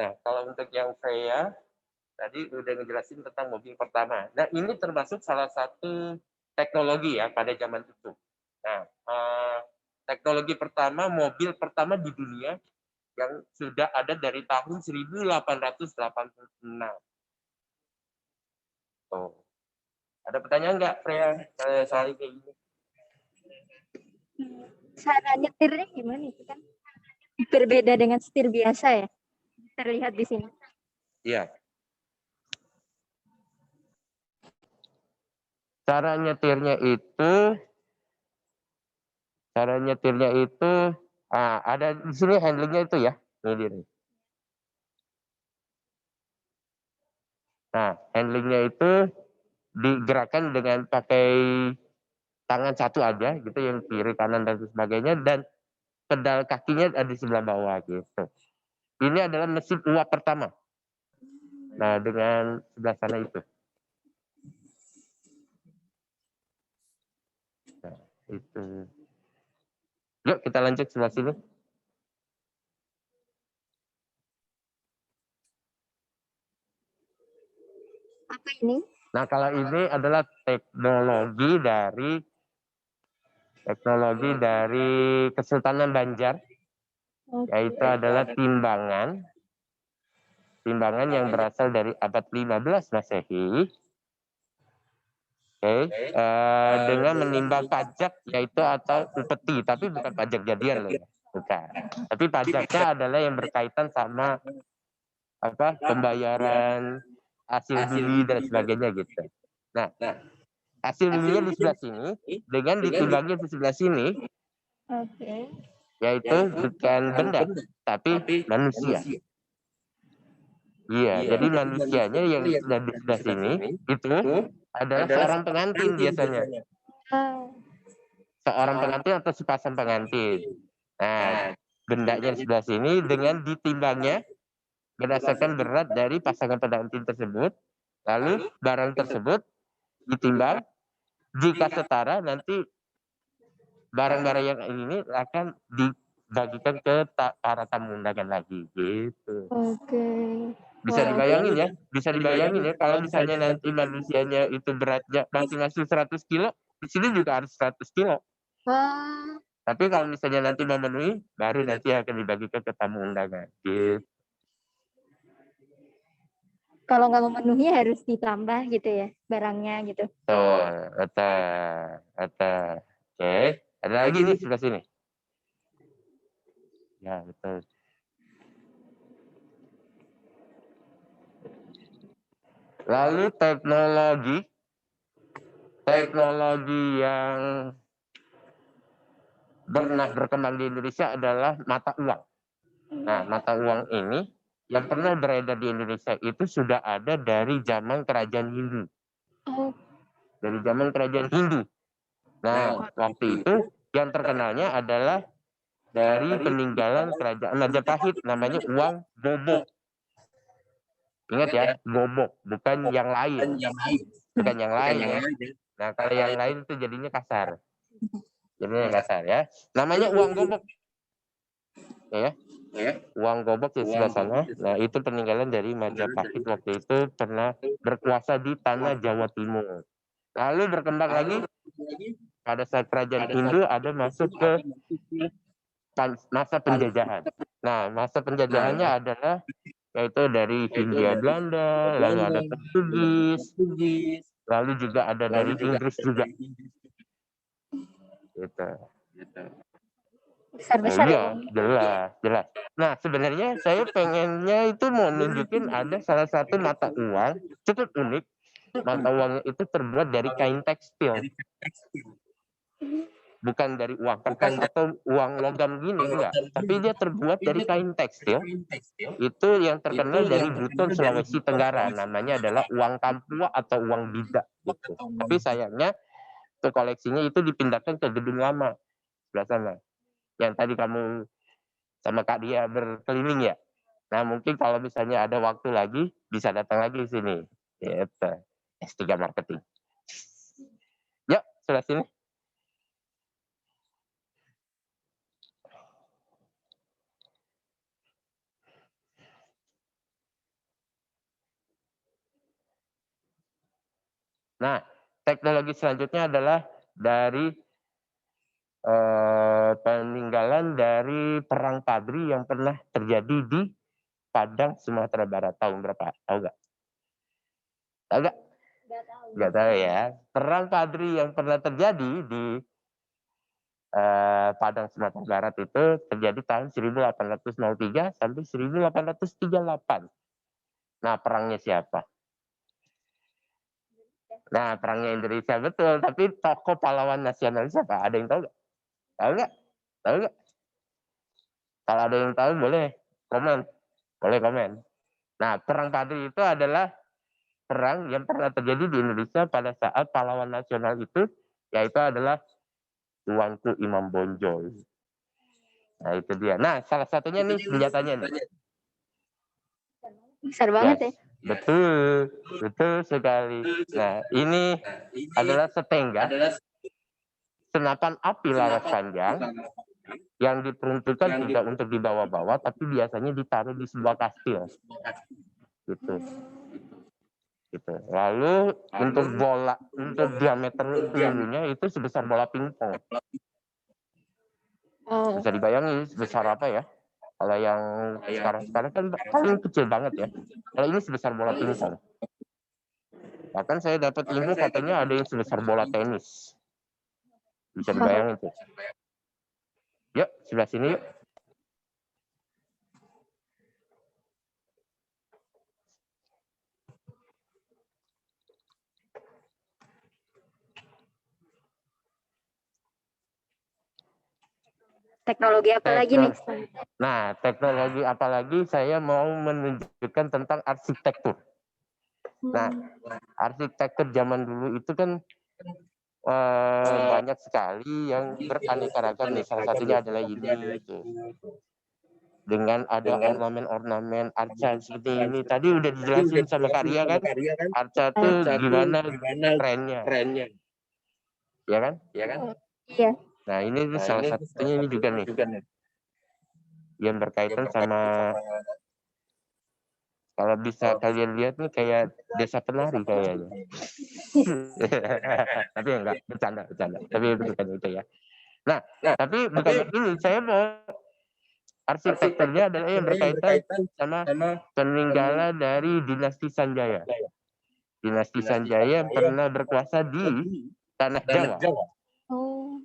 Nah, kalau untuk yang Freya, tadi udah ngejelasin tentang mobil pertama. Nah, ini termasuk salah satu teknologi ya pada zaman itu. Nah, teknologi pertama, mobil pertama di dunia yang sudah ada dari tahun 1886. Tuh. Ada pertanyaan nggak, Freya, soal ini? Cara nyetirnya gimana itu kan? Berbeda dengan setir biasa ya? Terlihat di sini. Iya. Cara nyetirnya itu ada di sini handlingnya itu ya. Ini. Nah, handlingnya itu digerakkan dengan pakai tangan satu aja gitu, yang kiri kanan dan sebagainya, dan pedal kakinya ada di sebelah bawah gitu. Ini adalah mesin uap pertama. Nah, dengan sebelah sana itu. Nah, itu. Yuk kita lanjut sebelah sini. Apa ini? Nah, kalau ini adalah teknologi dari Kesultanan Banjar, yaitu adalah timbangan yang berasal dari abad 15 Masehi. Dengan menimbang pajak, yaitu atau upeti, tapi bukan pajak jadian loh ya, bukan. Tapi pajaknya adalah yang berkaitan sama pembayaran hasil bumi dan sebagainya gitu. Nah, hasil buminya di sebelah sini dengan ditimbangnya di sebelah sini, yaitu bukan benda tapi manusia. Iya, jadi manusianya yang sudah di sebelah sini itu adalah seorang pengantin biasanya. Seorang pengantin atau sepasang pengantin. Nah, bendanya di sebelah sini dengan ditimbangnya berdasarkan berat dari pasangan pengantin tersebut. Lalu barang tersebut ditimbang, jika setara nanti barang-barang yang ini akan dibagikan ke para tamu undangan lagi gitu. Bisa dibayangin ya, kalau misalnya nanti manusianya itu beratnya masing-masing 100 kilo, di sini juga harus 100 kilo. Tapi kalau misalnya nanti memenuhi, baru nanti akan dibagikan ke tamu undangan gitu. Kalau nggak memenuhi harus ditambah gitu ya barangnya gitu. Oke, ada lagi nih sebelah sini. Ya betul. Lalu teknologi yang pernah berkembang di Indonesia adalah mata uang. Nah, mata uang ini yang pernah beredar di Indonesia itu sudah ada dari zaman kerajaan Hindu. Dari zaman kerajaan Hindu. Nah, waktu itu yang terkenalnya adalah dari peninggalan kerajaan Majapahit, namanya uang bobok. Ingat ya, bobok, bukan yang lain. Bukan yang lain ya. Nah, kalau yang lain itu jadinya kasar. Jadinya kasar ya. Namanya uang gobok. Ya. Uang gobok di sebelah sana. Nah, itu peninggalan dari Majapahit waktu itu pernah berkuasa di tanah Jawa Timur. Lalu berkembang lagi pada saat kerajaan Hindu ada masuk ke masa penjajahan. Nah, masa penjajahannya adalah yaitu dari Hindia Belanda, lalu ada Portugis, lalu juga ada dari Inggris juga. Gitu. Besar-besar ya. Jelas. Nah, sebenarnya saya pengennya itu mau nunjukin ada salah satu mata uang cukup unik. Mata uangnya itu terbuat dari kain tekstil. bukan dari uang kertas atau uang logam gini, enggak. Tapi dia terbuat dari kain tekstil. Itu yang terkenal dari Buton, Sulawesi Tenggara. Namanya adalah uang kampua atau uang bidak. Gitu. Tapi sayangnya ke koleksinya itu dipindahkan ke gedung lama sebelah sana. Yang tadi kamu sama Kak Dia berkeliling ya. Nah mungkin kalau misalnya ada waktu lagi bisa datang lagi di sini. Gitu. S3 Marketing. Yuk, sebelah sini. Nah, teknologi selanjutnya adalah dari peninggalan dari perang Padri yang pernah terjadi di Padang, Sumatera Barat. Tahun berapa? Tahu nggak? Tahu nggak? Nggak tahu ya. Perang Padri yang pernah terjadi di Padang, Sumatera Barat itu terjadi tahun 1803 sampai 1838. Nah, perangnya siapa? Nah, perangnya Indonesia betul. Tapi tokoh pahlawan nasional siapa? Ada yang tahu nggak? Tahu nggak? Tahu nggak? Kalau ada yang tahu boleh komen. Boleh komen. Nah, perang Padri itu adalah perang yang pernah terjadi di Indonesia pada saat pahlawan nasional itu, yaitu adalah Tuanku Imam Bonjol. Nah, itu dia. Nah, salah satunya nih senjatanya nih. Besar banget ya. Betul, betul sekali. Nah, ini adalah setengah senapan api laras panjang yang diperuntukkan tidak untuk dibawa-bawa, tapi biasanya ditaruh di sebuah kastil. Gitu. Gitu. Lalu untuk bola, untuk diameter pelurunya itu sebesar bola pingpong. Oh, Bisa dibayangin sebesar apa ya? Kalau yang sekarang kan paling kecil banget ya. Kalau ini sebesar bola pingpong. Bahkan saya dapat info katanya ada yang sebesar bola tenis. Bisa dibayangin tuh. Yuk, sebelah sini yuk. teknologi apa lagi nih? Nah, teknologi apa lagi? Saya mau menunjukkan tentang arsitektur. Nah, arsitektur zaman dulu itu kan banyak sekali yang beraneka ragam nih. Salah satunya adalah ini. Gitu. Dengan ada ornamen-ornamen arca seperti ini. Tadi udah dijelasin sama Karya kan? Arca tuh gimana trennya. Ya kan? Iya. Nah, ini salah satunya ini juga nih. Yang berkaitan sama, kalau bisa kalian lihat nih kayak desa penari kayaknya. Tapi enggak, bercanda. Tapi bukan itu ya. Nah, tapi bukan ini. Saya mau arsitekturnya adalah yang berkaitan sama peninggalan dari dinasti Sanjaya. Dinasti Sanjaya pernah berkuasa di tanah Jawa. Oh,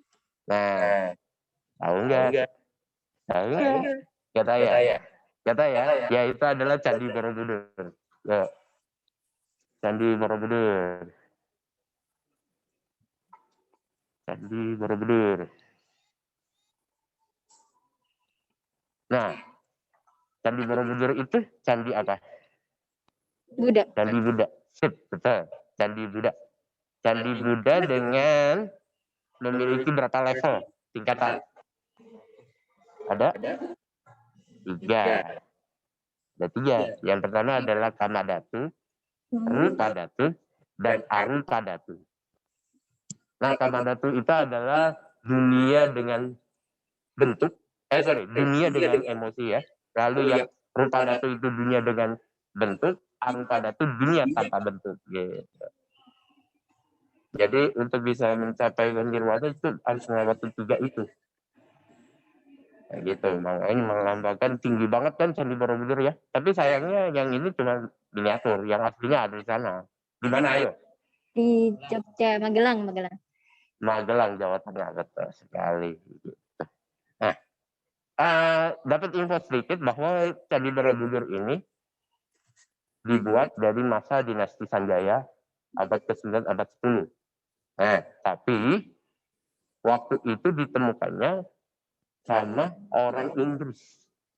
Nah, tahu nggak? Tahu nggak? Kata ya. Ya itu adalah Candi Borobudur. Ya. Candi Borobudur. Candi Borobudur. Nah, Candi Borobudur itu candi apa? Buddha. Candi Buddha. Sip, betul. Candi Buddha. Candi Buddha dengan memiliki berapa level tingkatan? Ada? 3. Ada 3. Yang pertama adalah Kamadatu, Rupadatu, dan Arupadatu. Nah, Kamadatu itu adalah dunia dengan bentuk, dunia dengan emosi ya. Lalu yang Rupadatu itu dunia dengan bentuk, Arupadatu dunia tanpa bentuk. Gitu. Jadi untuk bisa mencapai nirwana itu harus melewati 3 itu. Nah, gitu, makanya melambangkan tinggi banget kan Candi Borobudur ya. Tapi sayangnya yang ini cuma miniatur, yang aslinya ada di sana. Di mana ayo? Di Jogja, Magelang. Magelang, Jawa Tengah, betul sekali. Gitu. Nah, dapat info sedikit bahwa Candi Borobudur ini dibuat dari masa dinasti Sanjaya abad ke-9, abad 10. Nah, tapi waktu itu ditemukannya sama orang Inggris,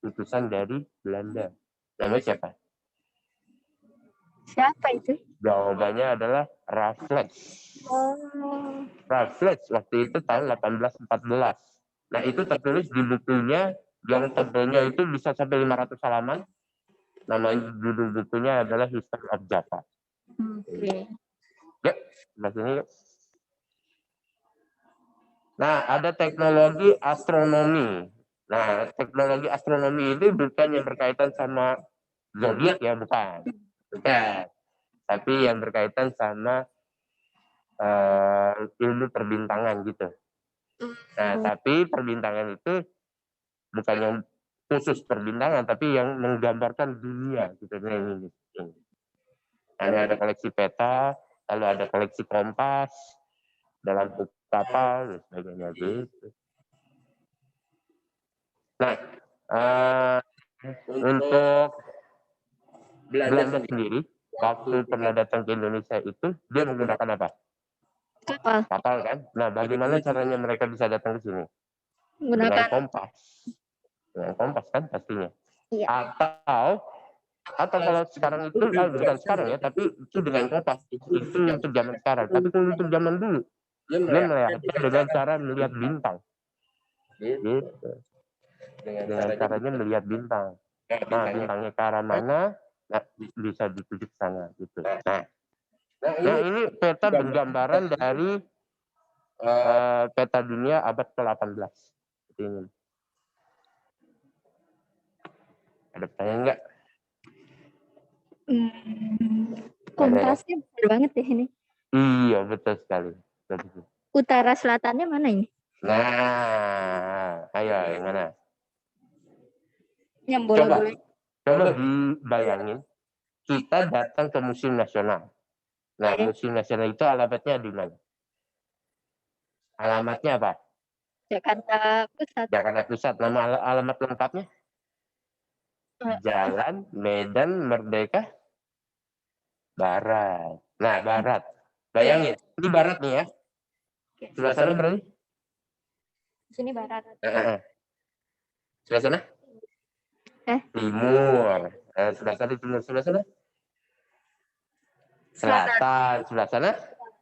utusan dari Belanda. Namanya siapa? Siapa itu? Jawabannya adalah Raffles. Oh, Raffles waktu itu tahun 1814. Nah, itu tertulis di bukunya yang tebelnya itu bisa sampai 500 halaman. Nama judul bukunya adalah History of Java. oke. Yuk, sebelah sini yuk. Nah, ada teknologi astronomi. Nah, teknologi astronomi itu bukan yang berkaitan sama zodiak ya, bukan. Bukan. Tapi yang berkaitan sama ilmu perbintangan gitu. Nah, tapi perbintangan itu bukan yang khusus perbintangan, tapi yang menggambarkan dunia gitu. Ini. Ada koleksi peta, lalu ada koleksi kompas, dalam buku kapal, dan sebagainya gitu. Nah, untuk Belanda sendiri, waktu pernah datang ke Indonesia itu, dia menggunakan apa? Kapal. Kapal kan? Nah, bagaimana caranya mereka bisa datang ke sini? Dengan Menggunakan. kompas. Dengan kompas kan pastinya. Iya. Atau kalau sekarang itu, bukan sekarang ya, tapi itu dengan kompas. Itu untuk zaman sekarang. Tapi kalau untuk zaman dulu, dia melihatnya dengan cara melihat bintang. Gitu. Dengan caranya melihat bintang. Nah, bintangnya ke arah mana, nah, bisa dituju ke sana. Gitu. Nah, ini peta penggambaran dari peta dunia abad ke-18. Ini. Ada pertanyaan enggak? Kontrasnya besar banget deh ini. Iya, betul sekali. Utara selatannya mana ini? Nah, ayo yang mana? Yang bola-bola. Coba dibayangin, kita datang ke Museum Nasional. Nah, Museum Nasional itu alamatnya di mana? Alamatnya apa? Jakarta Pusat. Jakarta Pusat. Nama alamat lengkapnya? Jalan Medan Merdeka Barat. Nah, Barat. Bayangin, ini Barat nih ya. Sebelah sana berarti? Sini barat. Sebelah sana? Timur. Sebelah sana timur. Sebelah sana? Selatan. Sebelah sana?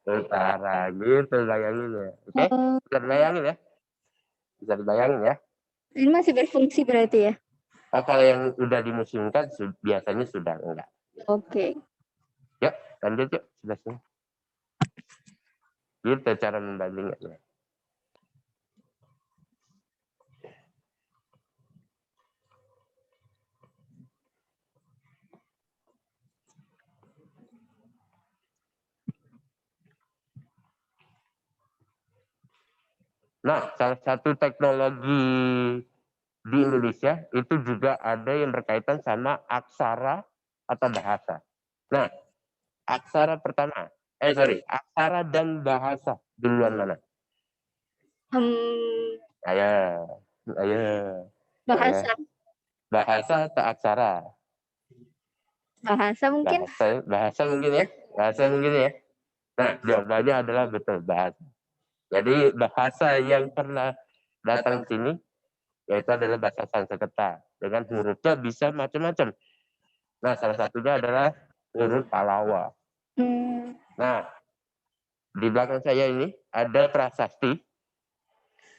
Utara. Gitu bayangin ya. Oke? Bisa dibayangin ya? Bisa dibayangin ya? Ini masih berfungsi berarti ya? Oh, kalau yang udah dimuseumkan biasanya sudah enggak. Oke. Yuk, lanjut yuk. Sebelah sini. Gitu cara membandingnya. Nah, salah satu teknologi di Indonesia itu juga ada yang berkaitan sama aksara atau bahasa. Nah, aksara pertama, aksara dan bahasa duluan mana? Ayo. Bahasa. Bahasa atau aksara? Bahasa mungkin. Bahasa mungkin ya. Bahasa mungkin ya. Nah, jawabannya adalah betul bahasa. Jadi bahasa yang pernah datang ke sini yaitu adalah bahasa Sanskerta. Dengan hurufnya bisa macam-macam. Nah, salah satunya adalah huruf Palawa. Nah, di belakang saya ini ada prasasti.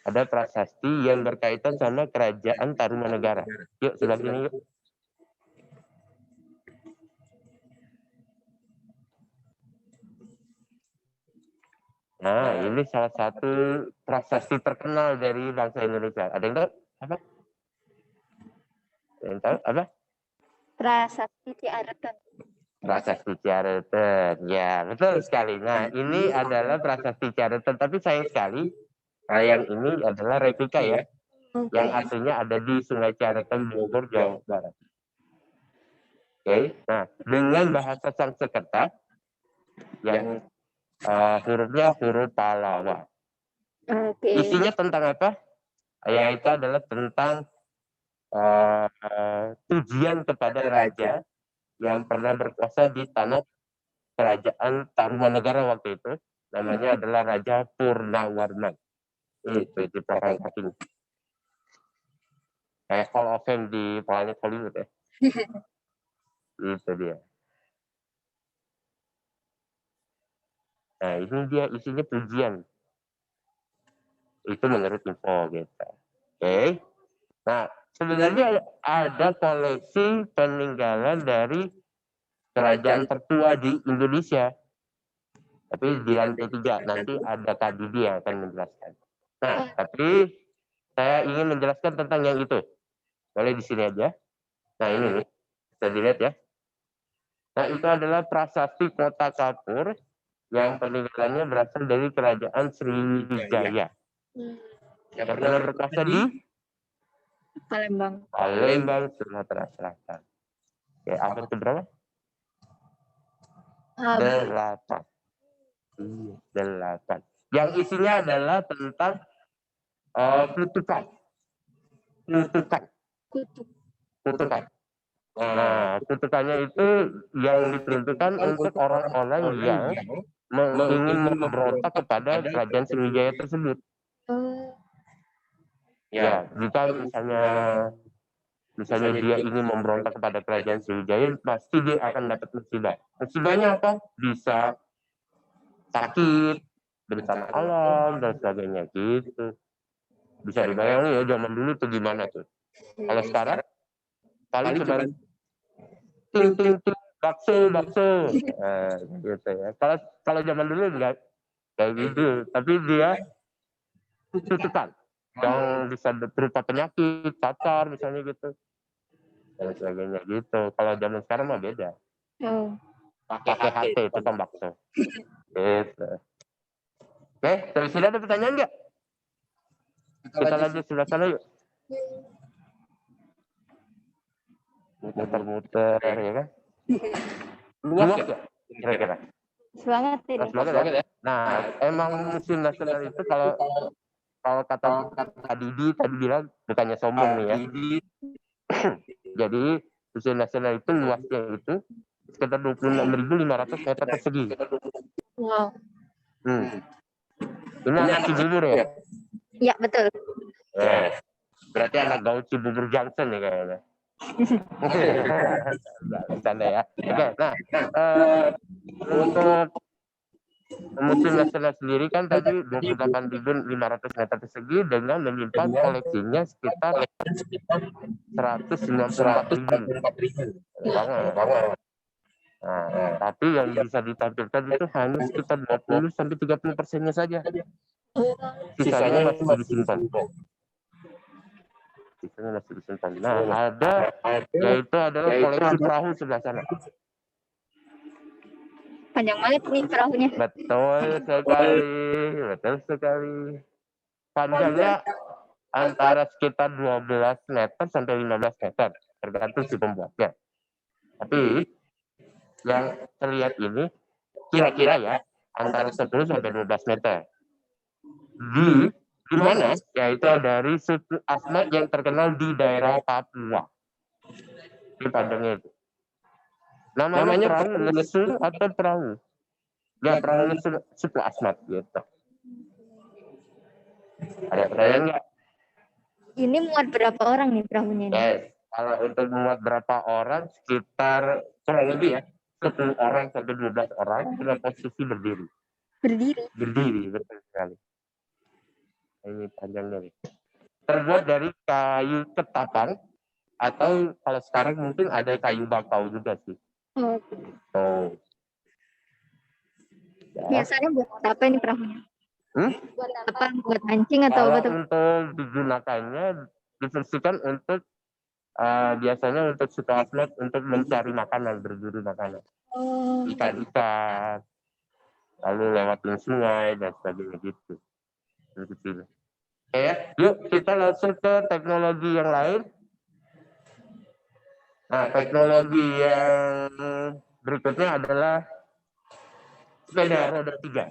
Ada prasasti yang berkaitan sama kerajaan Tarumanegara. Yuk, sebelah sini yuk. Nah, ini salah satu prasasti terkenal dari bangsa Indonesia. Ada yang tahu apa? Ada yang tahu apa? Prasasti Ciaretan. Prasasti Ciaretan. Ya, betul sekali. Nah, ini adalah prasasti Ciaretan. Tapi sayang sekali, yang ini adalah replika ya. Yang aslinya ada di Sungai Ciaretan, Bogor, Jawa Barat. Oke, nah dengan bahasa Sanskerta yang hurufnya huruf Palawa. Isinya tentang apa? Yaitu adalah tentang pujian kepada raja yang pernah berkuasa di tanah kerajaan Tarumanegara waktu itu. Namanya adalah Raja Purnawarman. Itu ciprakan kaki. Kayak Hall of Fame di Planet Hollywood ya. Itu dia. Nah, ini dia isinya pujian. Itu menurut info gitu. Oke. Nah, sebenarnya ada koleksi peninggalan dari kerajaan tertua di Indonesia. Tapi di lantai 3 nanti ada Kak Didi yang akan menjelaskan. Nah, tapi saya ingin menjelaskan tentang yang itu. Boleh di sini aja. Nah, ini nih. Bisa dilihat ya. Nah, itu adalah prasasti Kota Kapur yang peninggalannya berasal dari kerajaan Sriwijaya. Yang pernah berkuasa di Palembang. Palembang, Sumatera Selatan. Oke, abad keberapa? 8. Iya, 8. Yang isinya adalah tentang kutukan. Kutukan. Nah, kutukannya itu yang diperuntukkan untuk orang-orang yang ingin memberontak kepada kerajaan Sriwijaya tersebut. Ya, jika misalnya dia ingin memberontak kepada kerajaan Sriwijaya, pasti dia akan dapat musibah. Musibahnya apa? Bisa sakit, bencana alam, dan sebagainya gitu. Bisa dibayangin ya zaman dulu tuh gimana tuh. Kalau sekarang, paling cuma ting ting ting bakso gitu ya. Kalau zaman dulu enggak kayak gitu, tapi dia tutupan yang bisa berupa penyakit, cacar misalnya gitu. Dan sebagainya gitu. Kalau zaman sekarang mah beda. Pakai HT tukang bakso. Gitu. Oke, dari sini ada pertanyaan nggak? Kita lanjut sebelah sana yuk. Muter-muter ya kan? Luas ya? Kira-kira. Semangat ini. Semangat ya. Nah, emang museum nasional itu kalau kata Kak Didi tadi bilang bukannya sombong nih ya. Jadi museum nasional itu luasnya itu sekitar 26.500 meter persegi. Wow. Ini anak Cibubur ya? Ya, betul. Berarti anak gaul Cibubur Junction nih kayaknya. Bercanda ya. Oke, nah untuk Museum Nasional sendiri kan tadi 28.500 meter persegi dengan menyimpan koleksinya sekitar 194 ribu. Banget. Nah, tapi yang bisa ditampilkan itu hanya sekitar 20-30%-nya saja. Sisanya masih disimpan. Nah, yaitu adalah koleksi perahu sebelah sana. Panjang banget nih perahunya. Betul sekali. Panjangnya antara sekitar 12 meter sampai 15 meter, tergantung si pembuatnya. Tapi yang terlihat ini kira-kira ya antara 10 sampai 12 meter. Di mana? Yaitu dari suku Asmat yang terkenal di daerah Papua. Di Padangnya itu. Namanya perahu lesung atau perahu? Ya, perahu lesung suku Asmat gitu. Ada pertanyaan nggak? Ini muat berapa orang nih perahunya ini? Yes. Kalau untuk muat berapa orang, sekitar kurang lebih ya 10 orang sampai 12 orang dengan posisi berdiri. Berdiri, betul sekali. Ini panjangnya nih. Terbuat dari kayu ketapang atau kalau sekarang mungkin ada kayu bakau juga sih. Ya. Biasanya buat apa ini perahunya? Buat apa? Buat mancing atau kalau buat apa? untuk digunakannya difungsikan untuk biasanya untuk suku Asmat untuk mencari makanan, berburu makanan. Ikan-ikan, lalu lewatin sungai dan sebagainya gitu. Oke, yuk kita langsung ke teknologi yang lain. Nah, teknologi yang berikutnya adalah sepeda roda 3.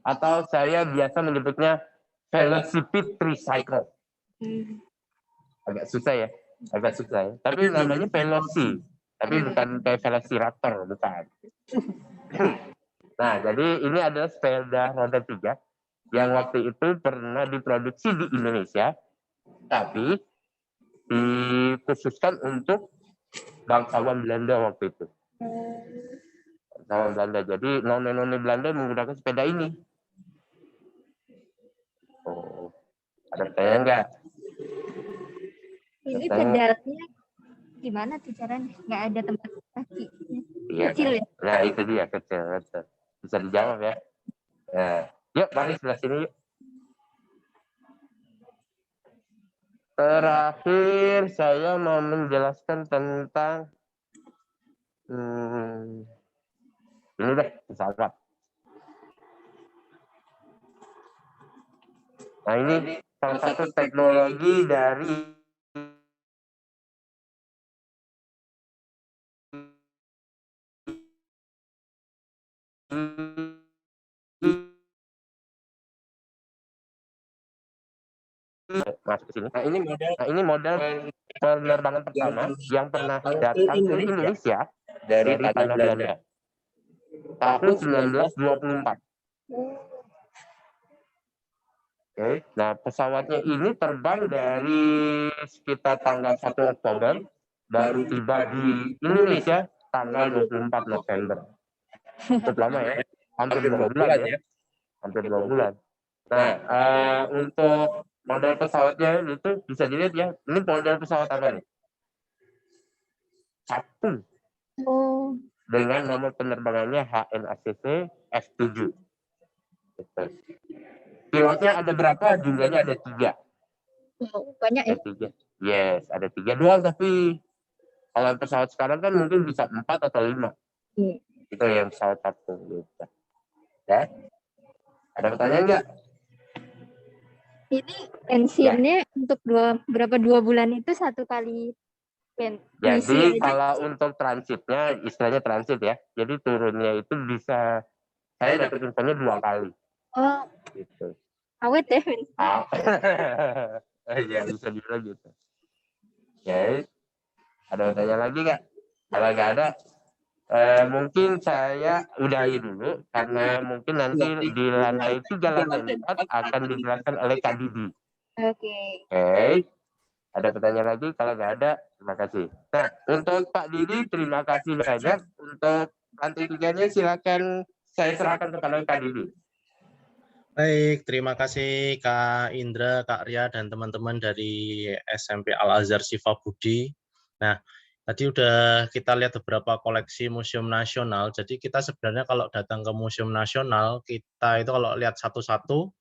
Atau saya biasa menyebutnya velocipede tricycle. Agak susah ya. Tapi namanya veloci. Tapi bukan kayak velociraptor, bukan. Nah, jadi ini adalah sepeda roda 3 yang waktu itu pernah diproduksi di Indonesia, tapi dikhususkan untuk bangsawan Belanda waktu itu. Bangsawan Belanda. Jadi none-none Belanda menggunakan sepeda ini. Oh, ada pertanyaan nggak? Ini Katanya- pedalnya gimana tuh caranya? Nggak ada tempat kaki. Iya, Kecil ya? nah itu dia kecil. Betul. Bisa dijawab ya. Nah, yuk mari sebelah sini yuk. Terakhir saya mau menjelaskan tentang ini deh pesawat. Nah ini salah satu teknologi dari masuk ke sini. Nah ini model penerbangan pertama yang pernah datang ke Indonesia dari tanah Belanda tahun 1924. Oke, nah pesawatnya ini terbang dari sekitar tanggal 1 Oktober, baru tiba di Indonesia tanggal 24 November. Cukup lama ya, hampir 2 bulan ya, hampir 2 bulan. Nah, untuk model pesawatnya itu bisa dilihat ya, ini model pesawat apa nih? Satu, Oh, dengan nomor penerbangannya HNACC F7. Gitu. Pilotnya ada berapa? Jumlahnya ada 3. banyak ya? Ada 3. Yes, ada 3 doang tapi kalau pesawat sekarang kan mungkin bisa 4 atau 5. Iya. Itu yang pesawat satu gitu. Ya. Ada pertanyaan nggak? Ini bensinnya untuk berapa 2 bulan itu 1 kali misi Jadi aja? kalau untuk transitnya, istilahnya transit ya. Jadi turunnya itu bisa, saya dapat infonya 2 kali. Oh, Gitu. awet ya bensin. Ya bisa dibilang gitu. Oke. Ada pertanyaan lagi nggak? Kalau nggak ada, mungkin saya udahi dulu karena mungkin nanti di lantai 3, lantai 4 akan dijelaskan oleh Kak Didi. Oke. Oke. Ada pertanyaan lagi? Kalau nggak ada, terima kasih. Nah, untuk Pak Didi, terima kasih banyak. Untuk lantai 3-nya silakan saya serahkan kepada Kak Didi. Baik, terima kasih Kak Indra, Kak Ria, dan teman-teman dari SMP Al-Azhar Sifa Budi. Nah, tadi udah kita lihat beberapa koleksi Museum Nasional. Jadi kita sebenarnya kalau datang ke Museum Nasional, kita itu kalau lihat satu-satu,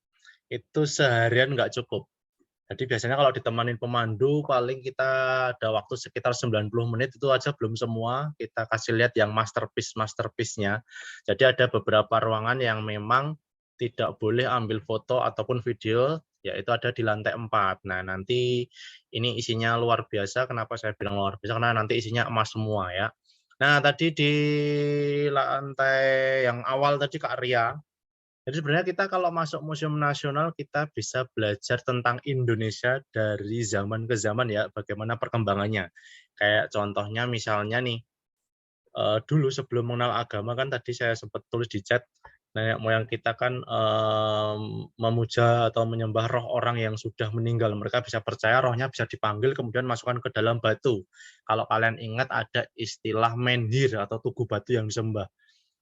itu seharian nggak cukup. Jadi biasanya kalau ditemanin pemandu, paling kita ada waktu sekitar 90 menit, itu aja belum semua. Kita kasih lihat yang masterpiece-nya. Jadi ada beberapa ruangan yang memang tidak boleh ambil foto ataupun video, yaitu ada di lantai 4. Nah, nanti ini isinya luar biasa. Kenapa saya bilang luar biasa? Karena nanti isinya emas semua ya. Nah, tadi di lantai yang awal tadi Kak Ria, jadi sebenarnya kita kalau masuk Museum Nasional, kita bisa belajar tentang Indonesia dari zaman ke zaman ya, bagaimana perkembangannya. Kayak contohnya misalnya nih, dulu sebelum mengenal agama kan tadi saya sempat tulis di chat, nenek moyang kita kan memuja atau menyembah roh orang yang sudah meninggal. Mereka bisa percaya rohnya bisa dipanggil kemudian masukkan ke dalam batu. Kalau kalian ingat ada istilah menhir atau tugu batu yang disembah.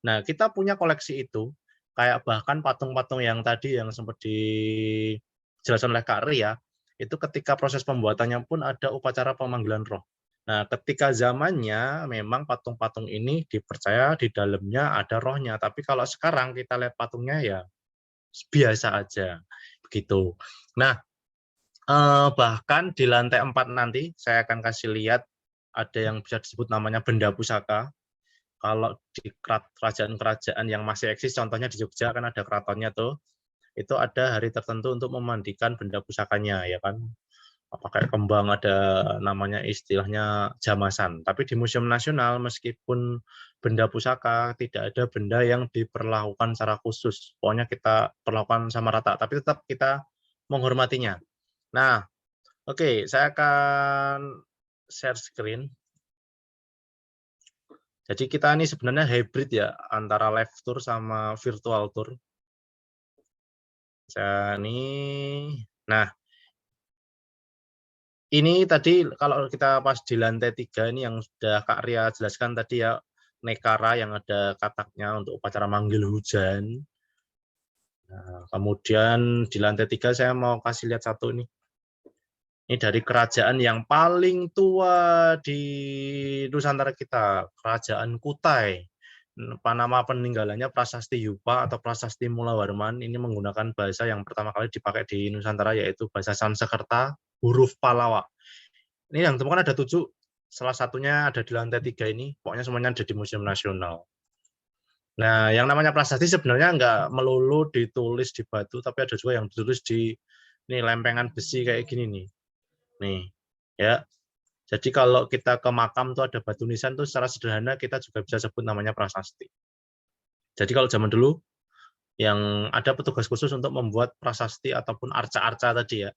Nah, kita punya koleksi itu, kayak bahkan patung-patung yang tadi yang sempat dijelaskan oleh Kak Ria, itu ketika proses pembuatannya pun ada upacara pemanggilan roh. Nah, ketika zamannya memang patung-patung ini dipercaya di dalamnya ada rohnya, tapi kalau sekarang kita lihat patungnya ya biasa aja, begitu. Nah, bahkan di lantai 4 nanti saya akan kasih lihat ada yang bisa disebut namanya benda pusaka. Kalau di kerajaan-kerajaan yang masih eksis, contohnya di Jogja kan ada keratonnya tuh, itu ada hari tertentu untuk memandikan benda pusakanya, ya kan? Pakai kembang, ada namanya istilahnya jamasan. Tapi di Museum Nasional, meskipun benda pusaka, tidak ada benda yang diperlakukan secara khusus. Pokoknya kita perlakukan sama rata, tapi tetap kita menghormatinya. Nah, oke, saya akan share screen. Jadi kita ini sebenarnya hybrid ya, antara live tour sama virtual tour. Nah, ini tadi kalau kita pas di lantai 3 ini yang sudah Kak Ria jelaskan tadi ya, nekara yang ada kataknya untuk upacara manggil hujan. Nah, kemudian di lantai 3 saya mau kasih lihat satu nih. Ini dari kerajaan yang paling tua di Nusantara kita, Kerajaan Kutai. Nama peninggalannya Prasasti Yupa atau Prasasti Mulawarman. Ini menggunakan bahasa yang pertama kali dipakai di Nusantara, yaitu bahasa Sanskerta, huruf Palawa. Ini yang ditemukan ada 7, salah satunya ada di lantai 3 ini, pokoknya semuanya ada di Museum Nasional. Nah, yang namanya prasasti sebenarnya nggak melulu ditulis di batu, tapi ada juga yang ditulis di ini lempengan besi kayak gini nih. Nih, ya. Jadi kalau kita ke makam tuh ada batu nisan tuh secara sederhana kita juga bisa sebut namanya prasasti. Jadi kalau zaman dulu yang ada petugas khusus untuk membuat prasasti ataupun arca-arca tadi ya.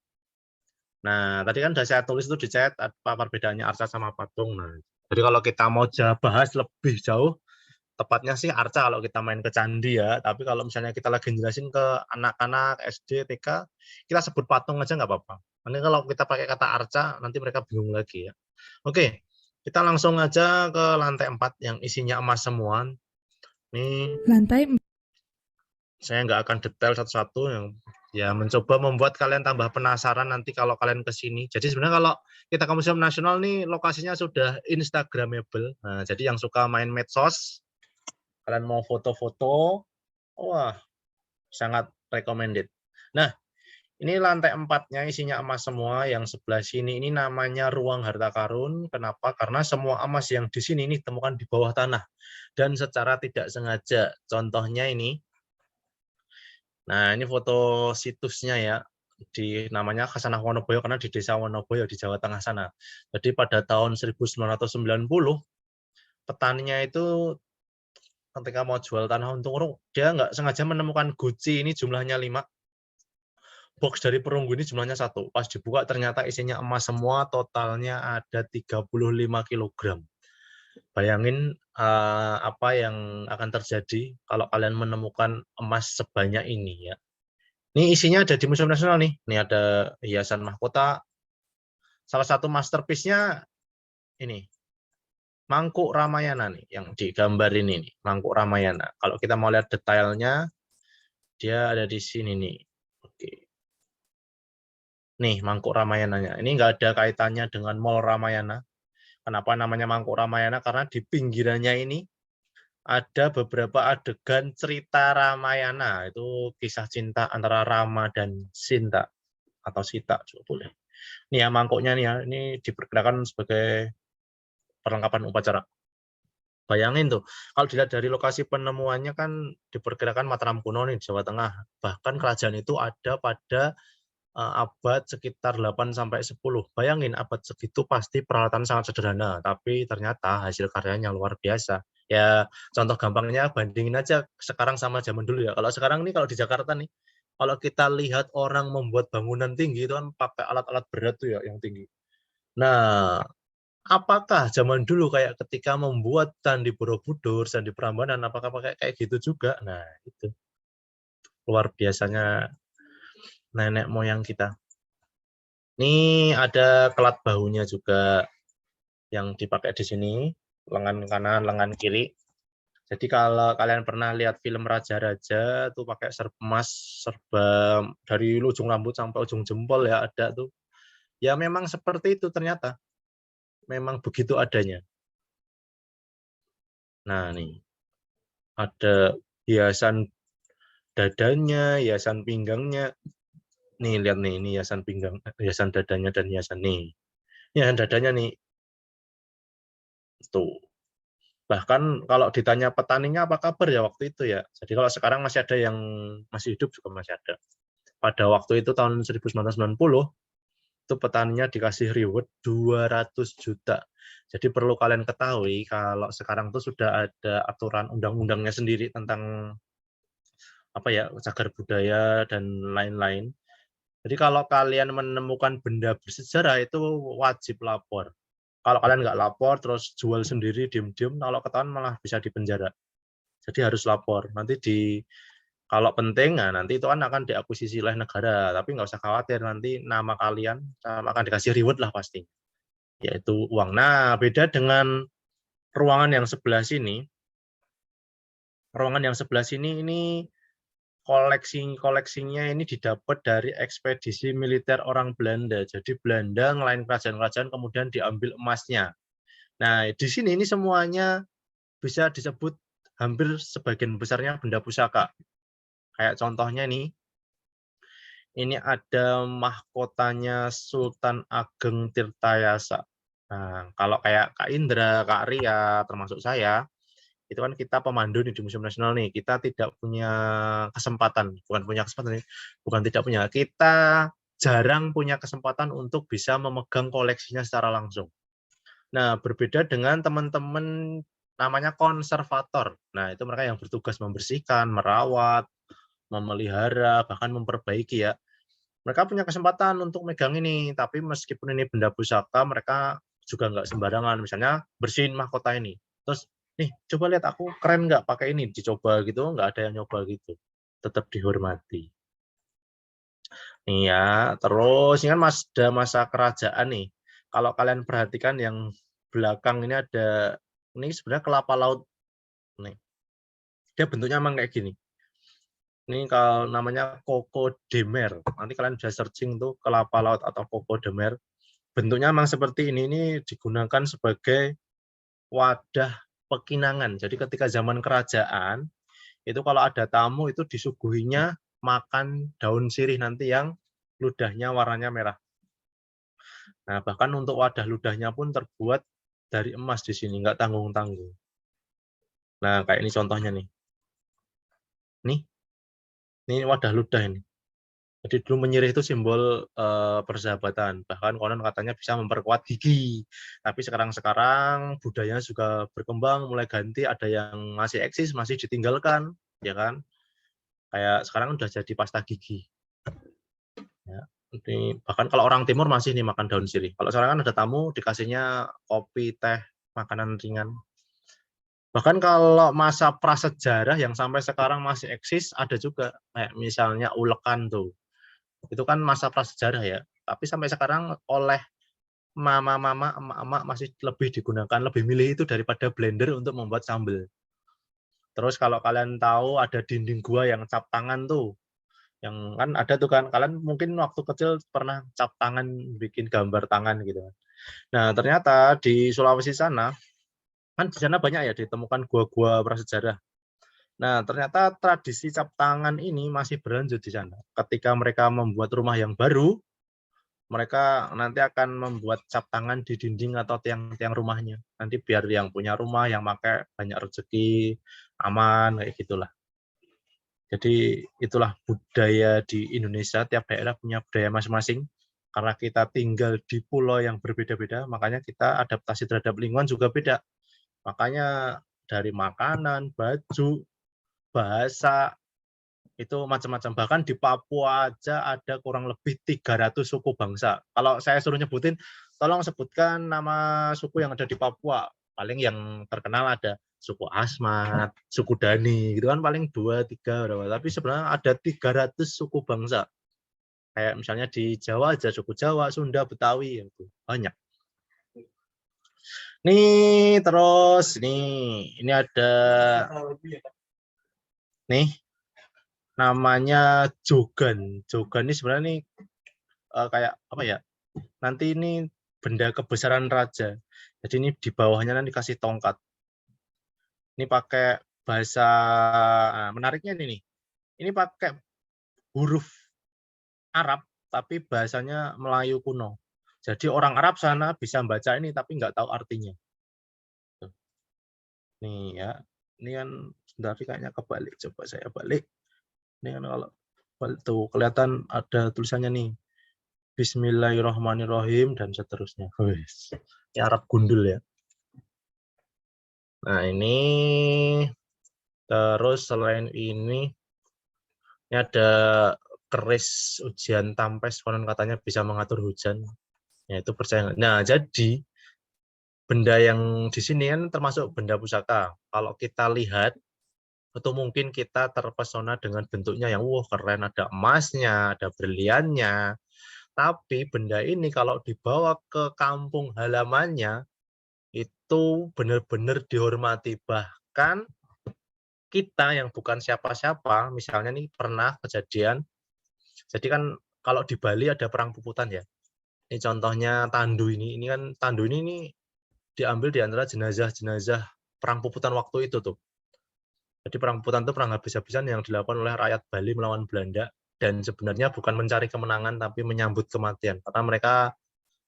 Nah, tadi kan sudah saya tulis itu di chat apa perbedaannya arca sama patung. Nah, jadi kalau kita mau bahas lebih jauh, tepatnya sih arca kalau kita main ke candi ya. Tapi kalau misalnya kita lagi jelasin ke anak-anak SD, TK, kita sebut patung aja nggak apa-apa. Nanti kalau kita pakai kata arca, nanti mereka bingung lagi ya. Oke, kita langsung aja ke lantai 4 yang isinya emas semua. Nih, Lantai saya nggak akan detail satu-satu, yang ya mencoba membuat kalian tambah penasaran nanti kalau kalian ke sini. Jadi sebenarnya kalau kita ke Museum Nasional nih lokasinya sudah instagramable. Nah, jadi yang suka main medsos, kalian mau foto-foto, wah sangat recommended. Nah, ini lantai 4-nya isinya emas semua, yang sebelah sini ini namanya ruang harta karun. Kenapa? Karena semua emas yang di sini ini ditemukan di bawah tanah dan secara tidak sengaja. Contohnya ini. Nah, ini foto situsnya ya. Di namanya Khasanah Wonoboyo karena di Desa Wonoboyo di Jawa Tengah sana. Jadi pada tahun 1990 petaninya itu ketika mau jual tanah untung untung, dia nggak sengaja menemukan guci ini jumlahnya 5. Box dari perunggu ini jumlahnya 1. Pas dibuka ternyata isinya emas semua, totalnya ada 35 kg. Bayangin apa yang akan terjadi kalau kalian menemukan emas sebanyak ini ya. Ini isinya ada di Museum Nasional nih. Ini ada hiasan mahkota. Salah satu masterpiece-nya ini. Mangkuk Ramayana nih yang digambar ini nih, Mangkuk Ramayana. Kalau kita mau lihat detailnya, dia ada di sini nih. Oke. Nih Mangkuk Ramayananya. Ini nggak ada kaitannya dengan Mall Ramayana. Kenapa namanya Mangkuk Ramayana? Karena di pinggirannya ini ada beberapa adegan cerita Ramayana. Itu kisah cinta antara Rama dan Sinta atau Sita juga boleh. Ini ya mangkuknya nih ya, ini diperkirakan sebagai perlengkapan upacara. Bayangin tuh, kalau dilihat dari lokasi penemuannya kan diperkirakan Mataram kuno nih di Jawa Tengah. Bahkan kerajaan itu ada pada abad sekitar 8 sampai 10. Bayangin abad segitu pasti peralatan sangat sederhana, tapi ternyata hasil karyanya luar biasa. Ya, contoh gampangnya bandingin aja sekarang sama zaman dulu ya. Kalau sekarang nih kalau di Jakarta nih, kalau kita lihat orang membuat bangunan tinggi itu kan pakai alat-alat berat tuh ya yang tinggi. Nah, apakah zaman dulu kayak ketika membuat Candi Borobudur, Candi Prambanan, apakah pakai kayak gitu juga? Nah, itu luar biasanya nenek moyang kita. Ini ada kelat bahunya juga yang dipakai di sini, lengan kanan, lengan kiri. Jadi kalau kalian pernah lihat film Raja-Raja tuh pakai serba emas, serba dari ujung rambut sampai ujung jempol ya ada tuh. Ya memang seperti itu ternyata. Memang begitu adanya. Nah, nih. Ada hiasan dadanya, hiasan pinggangnya. Nih lihat nih, ini hiasan pinggang, hiasan dadanya dan hiasan nih. Hiasan dadanya nih. Tuh. Bahkan kalau ditanya petaninya apa kabar ya waktu itu ya. Jadi kalau sekarang masih ada yang masih hidup juga masih ada. Pada waktu itu tahun 1990 itu petaninya dikasih reward 200 juta. Jadi perlu kalian ketahui kalau sekarang tuh sudah ada aturan undang-undangnya sendiri tentang apa ya, cagar budaya dan lain-lain. Jadi kalau kalian menemukan benda bersejarah itu wajib lapor. Kalau kalian nggak lapor terus jual sendiri diem-diem, kalau ketahuan malah bisa dipenjara. Jadi harus lapor. Nanti Kalau penting, nah nanti itu kan akan diakuisisi oleh negara, tapi nggak usah khawatir, nanti nama kalian akan dikasih reward lah pasti, yaitu uang. Nah, beda dengan ruangan yang sebelah sini. Ruangan yang sebelah sini ini koleksinya ini didapat dari ekspedisi militer orang Belanda. Jadi Belanda ngelain kerajaan-kerajaan kemudian diambil emasnya. Nah, di sini ini semuanya bisa disebut hampir sebagian besarnya benda pusaka. Kayak contohnya nih, ini ada mahkotanya Sultan Ageng Tirtayasa. Nah, kalau kayak Kak Indra, Kak Ria, termasuk saya, itu kan kita pemandu di Museum Nasional nih, kita tidak punya kesempatan, bukan tidak punya, kita jarang punya kesempatan untuk bisa memegang koleksinya secara langsung. Nah, berbeda dengan teman-teman namanya konservator. Nah, itu mereka yang bertugas membersihkan, merawat, memelihara, bahkan memperbaiki ya. Mereka punya kesempatan untuk megang ini, tapi meskipun ini benda pusaka, mereka juga nggak sembarangan. Misalnya bersihin mahkota ini, terus nih coba lihat aku keren nggak pakai ini, dicoba gitu, nggak ada yang nyoba gitu, tetap dihormati. Nih ya, terus ini kan masa kerajaan nih. Kalau kalian perhatikan yang belakang ini ada, ini sebenarnya kelapa laut nih. Dia bentuknya emang kayak gini. Ini kalau namanya Coco de Mer. Nanti kalian bisa searching tuh kelapa laut atau Coco de Mer. Bentuknya memang seperti ini digunakan sebagai wadah pekinangan. Jadi ketika zaman kerajaan, itu kalau ada tamu itu disuguhinya makan daun sirih nanti yang ludahnya warnanya merah. Nah, bahkan untuk wadah ludahnya pun terbuat dari emas di sini, nggak tanggung-tanggung. Nah, kayak ini contohnya nih. Ini wadah ludah ini. Jadi dulu menyirih itu simbol persahabatan, bahkan konon katanya bisa memperkuat gigi. Tapi sekarang budayanya juga berkembang, mulai ganti, ada yang masih eksis, masih ditinggalkan, ya kan? Kayak sekarang udah jadi pasta gigi. Ya, bahkan kalau orang timur masih nih makan daun sirih. Kalau sekarang kan ada tamu dikasihnya kopi, teh, makanan ringan. Bahkan kalau masa prasejarah yang sampai sekarang masih eksis, ada juga kayak misalnya ulekan tuh. Itu kan masa prasejarah ya, tapi sampai sekarang oleh mama-mama, emak-emak masih lebih digunakan, lebih milih itu daripada blender untuk membuat sambal. Terus kalau kalian tahu ada dinding gua yang cap tangan tuh, yang kan ada tuh kan, kalian mungkin waktu kecil pernah cap tangan, bikin gambar tangan gitu. Nah, ternyata di Sulawesi sana, kan di sana banyak ya ditemukan gua-gua prasejarah. Nah, ternyata tradisi cap tangan ini masih berlanjut di sana. Ketika mereka membuat rumah yang baru, mereka nanti akan membuat cap tangan di dinding atau tiang-tiang rumahnya. Nanti biar yang punya rumah, yang pakai banyak rezeki, aman, kayak gitulah. Jadi itulah budaya di Indonesia, tiap daerah punya budaya masing-masing. Karena kita tinggal di pulau yang berbeda-beda, makanya kita adaptasi terhadap lingkungan juga beda. Makanya dari makanan, baju, bahasa, itu macam-macam. Bahkan di Papua aja ada kurang lebih 300 suku bangsa. Kalau saya suruh nyebutin, tolong sebutkan nama suku yang ada di Papua. Paling yang terkenal ada suku Asmat, suku Dani, gitu kan paling 2-3 berapa. Tapi sebenarnya ada 300 suku bangsa. Kayak misalnya di Jawa aja suku Jawa, Sunda, Betawi, itu banyak. Nih, terus ini ada nih namanya jogan. Jogan ini sebenarnya nih kayak apa ya? Nanti ini benda kebesaran raja. Jadi ini di bawahnya nanti dikasih tongkat. Ini pakai bahasa menariknya ini nih. Ini pakai huruf Arab tapi bahasanya Melayu kuno. Jadi orang Arab sana bisa baca ini tapi nggak tahu artinya. Tuh. Nih ya. Ini kan sebentar kayaknya kebalik. Coba saya balik. Ini kan kalau tuh kelihatan ada tulisannya nih. Bismillahirrahmanirrahim dan seterusnya. Ini Arab gundul ya. Nah ini terus selain ini ada keris ujian tampes, konon katanya bisa mengatur hujan. Ya itu percaya. Nah jadi benda yang di sini kan termasuk benda pusaka. Kalau kita lihat Atau mungkin kita terpesona dengan bentuknya yang wah keren, ada emasnya, ada berliannya. Tapi benda ini kalau dibawa ke kampung halamannya itu benar-benar dihormati. Bahkan kita yang bukan siapa-siapa, misalnya nih pernah kejadian, jadi kan kalau di Bali ada perang puputan ya. Ini contohnya Tandu ini kan Tandu ini diambil di antara jenazah-jenazah perang puputan waktu itu tuh. Jadi perang puputan itu perang habis-habisan yang dilakukan oleh rakyat Bali melawan Belanda dan sebenarnya bukan mencari kemenangan tapi menyambut kematian. Karena mereka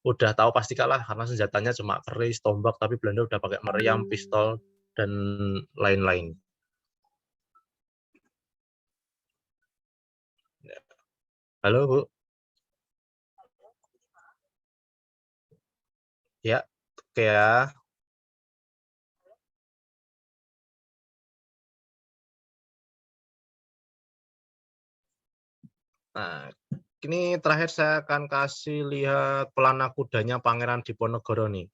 udah tahu pasti kalah karena senjatanya cuma keris, tombak, tapi Belanda udah pakai meriam, pistol dan lain-lain. Halo, Bu. Ya, oke ya. Nah, ini terakhir saya akan kasih lihat pelana kudanya Pangeran Diponegoro nih.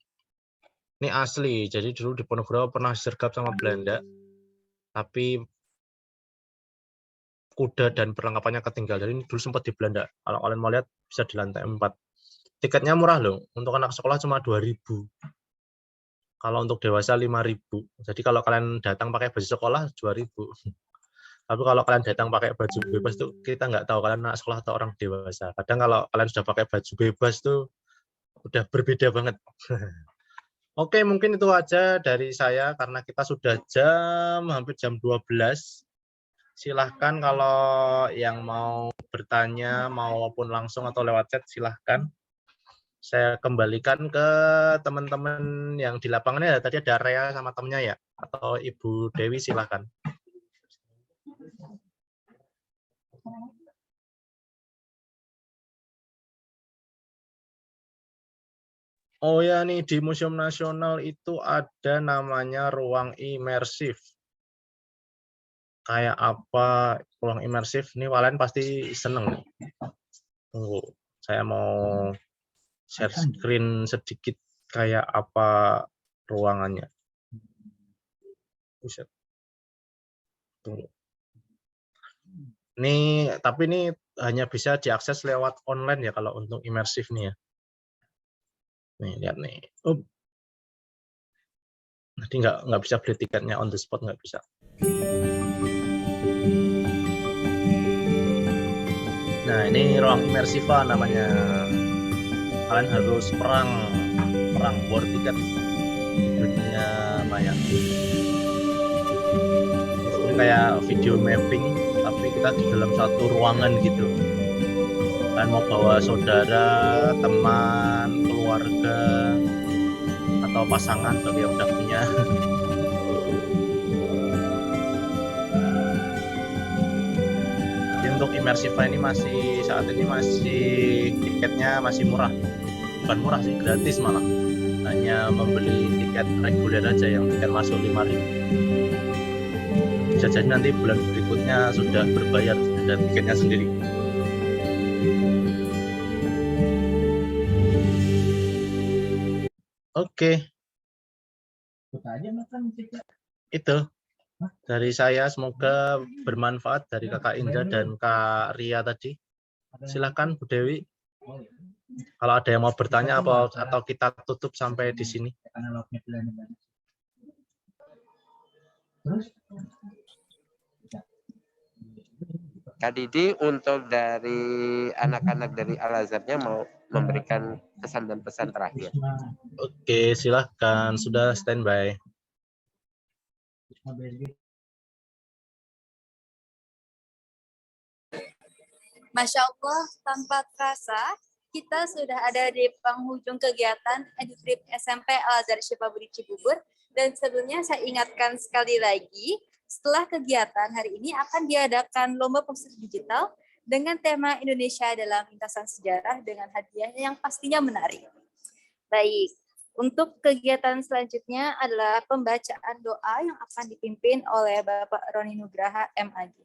Ini asli, jadi dulu Diponegoro pernah disergap sama Belanda, tapi kuda dan perlengkapannya ketinggalan. Jadi ini dulu sempat di Belanda. Kalau kalian mau lihat, bisa di lantai 4. Tiketnya murah loh, untuk anak sekolah cuma 2.000. Kalau untuk dewasa 5.000. Jadi kalau kalian datang pakai baju sekolah 2.000. Tapi kalau kalian datang pakai baju bebas tuh kita nggak tahu kalian anak sekolah atau orang dewasa. Kadang kalau kalian sudah pakai baju bebas tuh udah berbeda banget. Oke, mungkin itu aja dari saya karena kita sudah hampir jam 12. Silahkan kalau yang mau bertanya maupun langsung atau lewat chat silahkan. Saya kembalikan ke teman-teman yang di lapangannya. Tadi ada Rea sama temennya ya, atau Ibu Dewi silahkan. Oh ya nih di Museum Nasional itu ada namanya ruang imersif. Kayak apa ruang imersif? Nih kalian pasti seneng nih. Tunggu, saya mau share screen sedikit kayak apa ruangannya. Buset. Tunggu. Nih, tapi ini hanya bisa diakses lewat online ya kalau untuk imersif nih ya. Nih, lihat nih. Nanti nggak bisa beli tiketnya on the spot, nggak bisa. Nah, ini ruang imersiva namanya. Kalian harus perang war tiket dunia maya. Ini kayak video mapping, tapi kita di dalam satu ruangan gitu. Kalian mau bawa saudara, teman, keluarga, atau pasangan bagi yang udah punya. Jadi untuk imersiva ini saat ini tiketnya masih murah. Bukan murah sih, gratis malah. Hanya membeli tiket reguler aja yang tiket masuk 5.000. Bisa jadi nanti bulan berikutnya sudah berbayar dan tiketnya sendiri. Oke. Itu dari saya, semoga bermanfaat dari Kakak Indra dan Kak Ria tadi. Silakan Bu Dewi. Kalau ada yang mau bertanya atau kita tutup sampai di sini. Kak Didi untuk dari anak-anak dari Al-Azharnya mau memberikan pesan dan pesan terakhir. Oke, silahkan. Sudah standby. Masya Allah, tanpa terasa, kita sudah ada di penghujung kegiatan EduTrip SMP Al-Azhar Syifabudi Cibubur. Dan sebelumnya saya ingatkan sekali lagi, setelah kegiatan hari ini akan diadakan lomba poster digital dengan tema Indonesia dalam lintasan sejarah dengan hadiah yang pastinya menarik. Baik, untuk kegiatan selanjutnya adalah pembacaan doa yang akan dipimpin oleh Bapak Roni Nugraha MAG.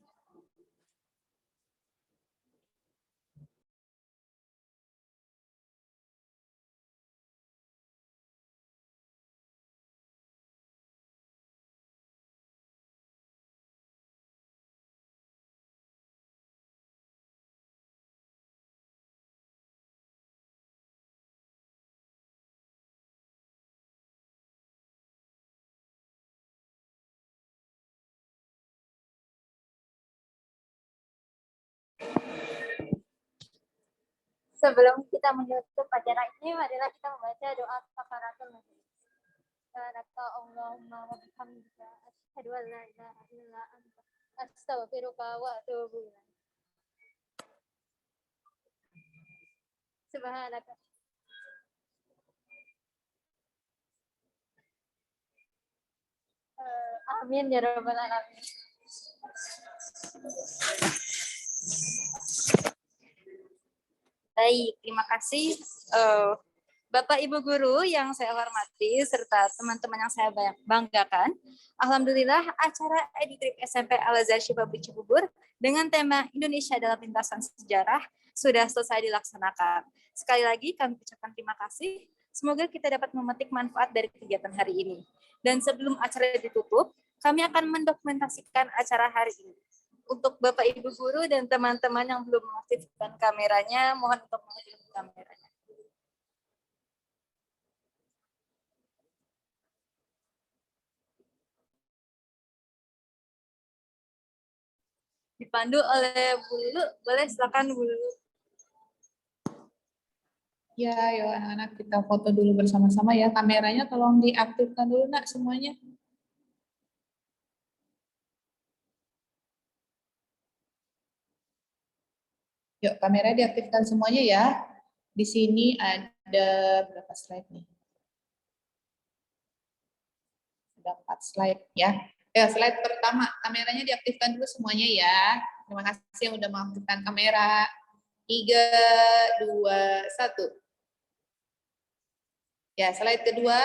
Sebelum kita menutup acara ini, marilah kita membaca doa kafaratul majelis. Subhanaka Allahumma wa bihamdika asyhadu an la ilaha illa anta astaghfiruka wa atubu ilaik. Subhanaka. Amin ya rabbal alamin. Baik, terima kasih Bapak Ibu Guru yang saya hormati serta teman-teman yang saya banggakan. Alhamdulillah acara Editrip SMP Al-Azhar Syifaburi Cibubur dengan tema Indonesia dalam Lintasan Sejarah sudah selesai dilaksanakan. Sekali lagi kami ucapkan terima kasih. Semoga kita dapat memetik manfaat dari kegiatan hari ini. Dan sebelum acara ditutup, kami akan mendokumentasikan acara hari ini. Untuk Bapak Ibu Guru dan teman-teman yang belum mengaktifkan kameranya, mohon untuk mengaktifkan kameranya. Dipandu oleh Bu Lulu, boleh silakan Bu Lulu. Ya, yuk anak-anak kita foto dulu bersama-sama ya. Kameranya tolong diaktifkan dulu nak semuanya. Yuk, kamera diaktifkan semuanya ya. Di sini ada berapa slide nih? Ada 4 slide ya. Slide pertama, kameranya diaktifkan dulu semuanya ya. Terima kasih yang udah mengaktifkan kamera. 3, 2, 1. Ya, slide kedua.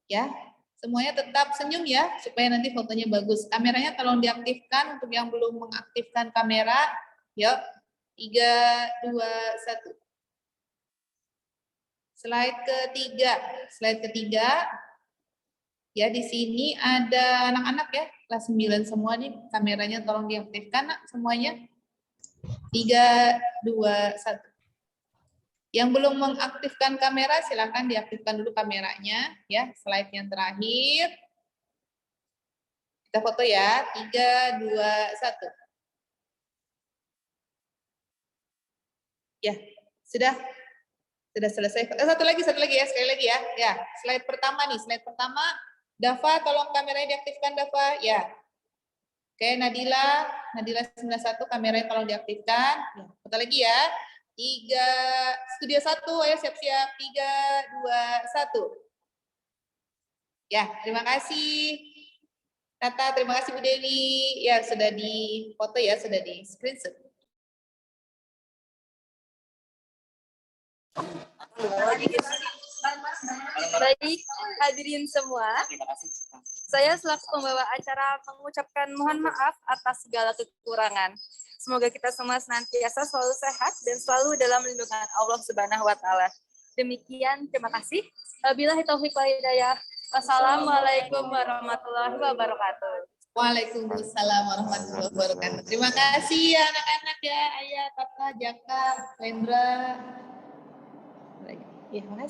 Ya, semuanya tetap senyum ya, supaya nanti fotonya bagus. Kameranya tolong diaktifkan untuk yang belum mengaktifkan kamera. Yuk. 3, 2, 1. Slide ketiga. Ya, di sini ada anak-anak ya, kelas 9 semua nih. Kameranya tolong diaktifkan nak, semuanya. 3, 2, 1. Yang belum mengaktifkan kamera, silakan diaktifkan dulu kameranya. Ya, slide yang terakhir. Kita foto ya, 3, 2, 1. Ya, sudah selesai. Satu lagi ya, sekali lagi ya. Ya, slide pertama nih, slide pertama. Dava, tolong kameranya diaktifkan Dava. Ya. Oke, Nadila 91 kameranya tolong diaktifkan. Ya, foto lagi ya. 3, studio 1, ayo siap-siap. 3, 2, 1. Ya, terima kasih. Tata, terima kasih Bu Dewi. Ya, sudah di foto ya, sudah di screenshot. Baik, hadirin semua. Saya selaku pembawa acara mengucapkan mohon maaf atas segala kekurangan. Semoga kita semua senantiasa selalu sehat dan selalu dalam lindungan Allah Subhanahu wa taala. Demikian, terima kasih. Wabillahi taufiq wal hidayah. Wassalamualaikum warahmatullahi wabarakatuh. Waalaikumsalam warahmatullahi wabarakatuh. Terima kasih ya anak-anak ya, Ayah, Tata, Jaka, Lendra. Ya, makasih.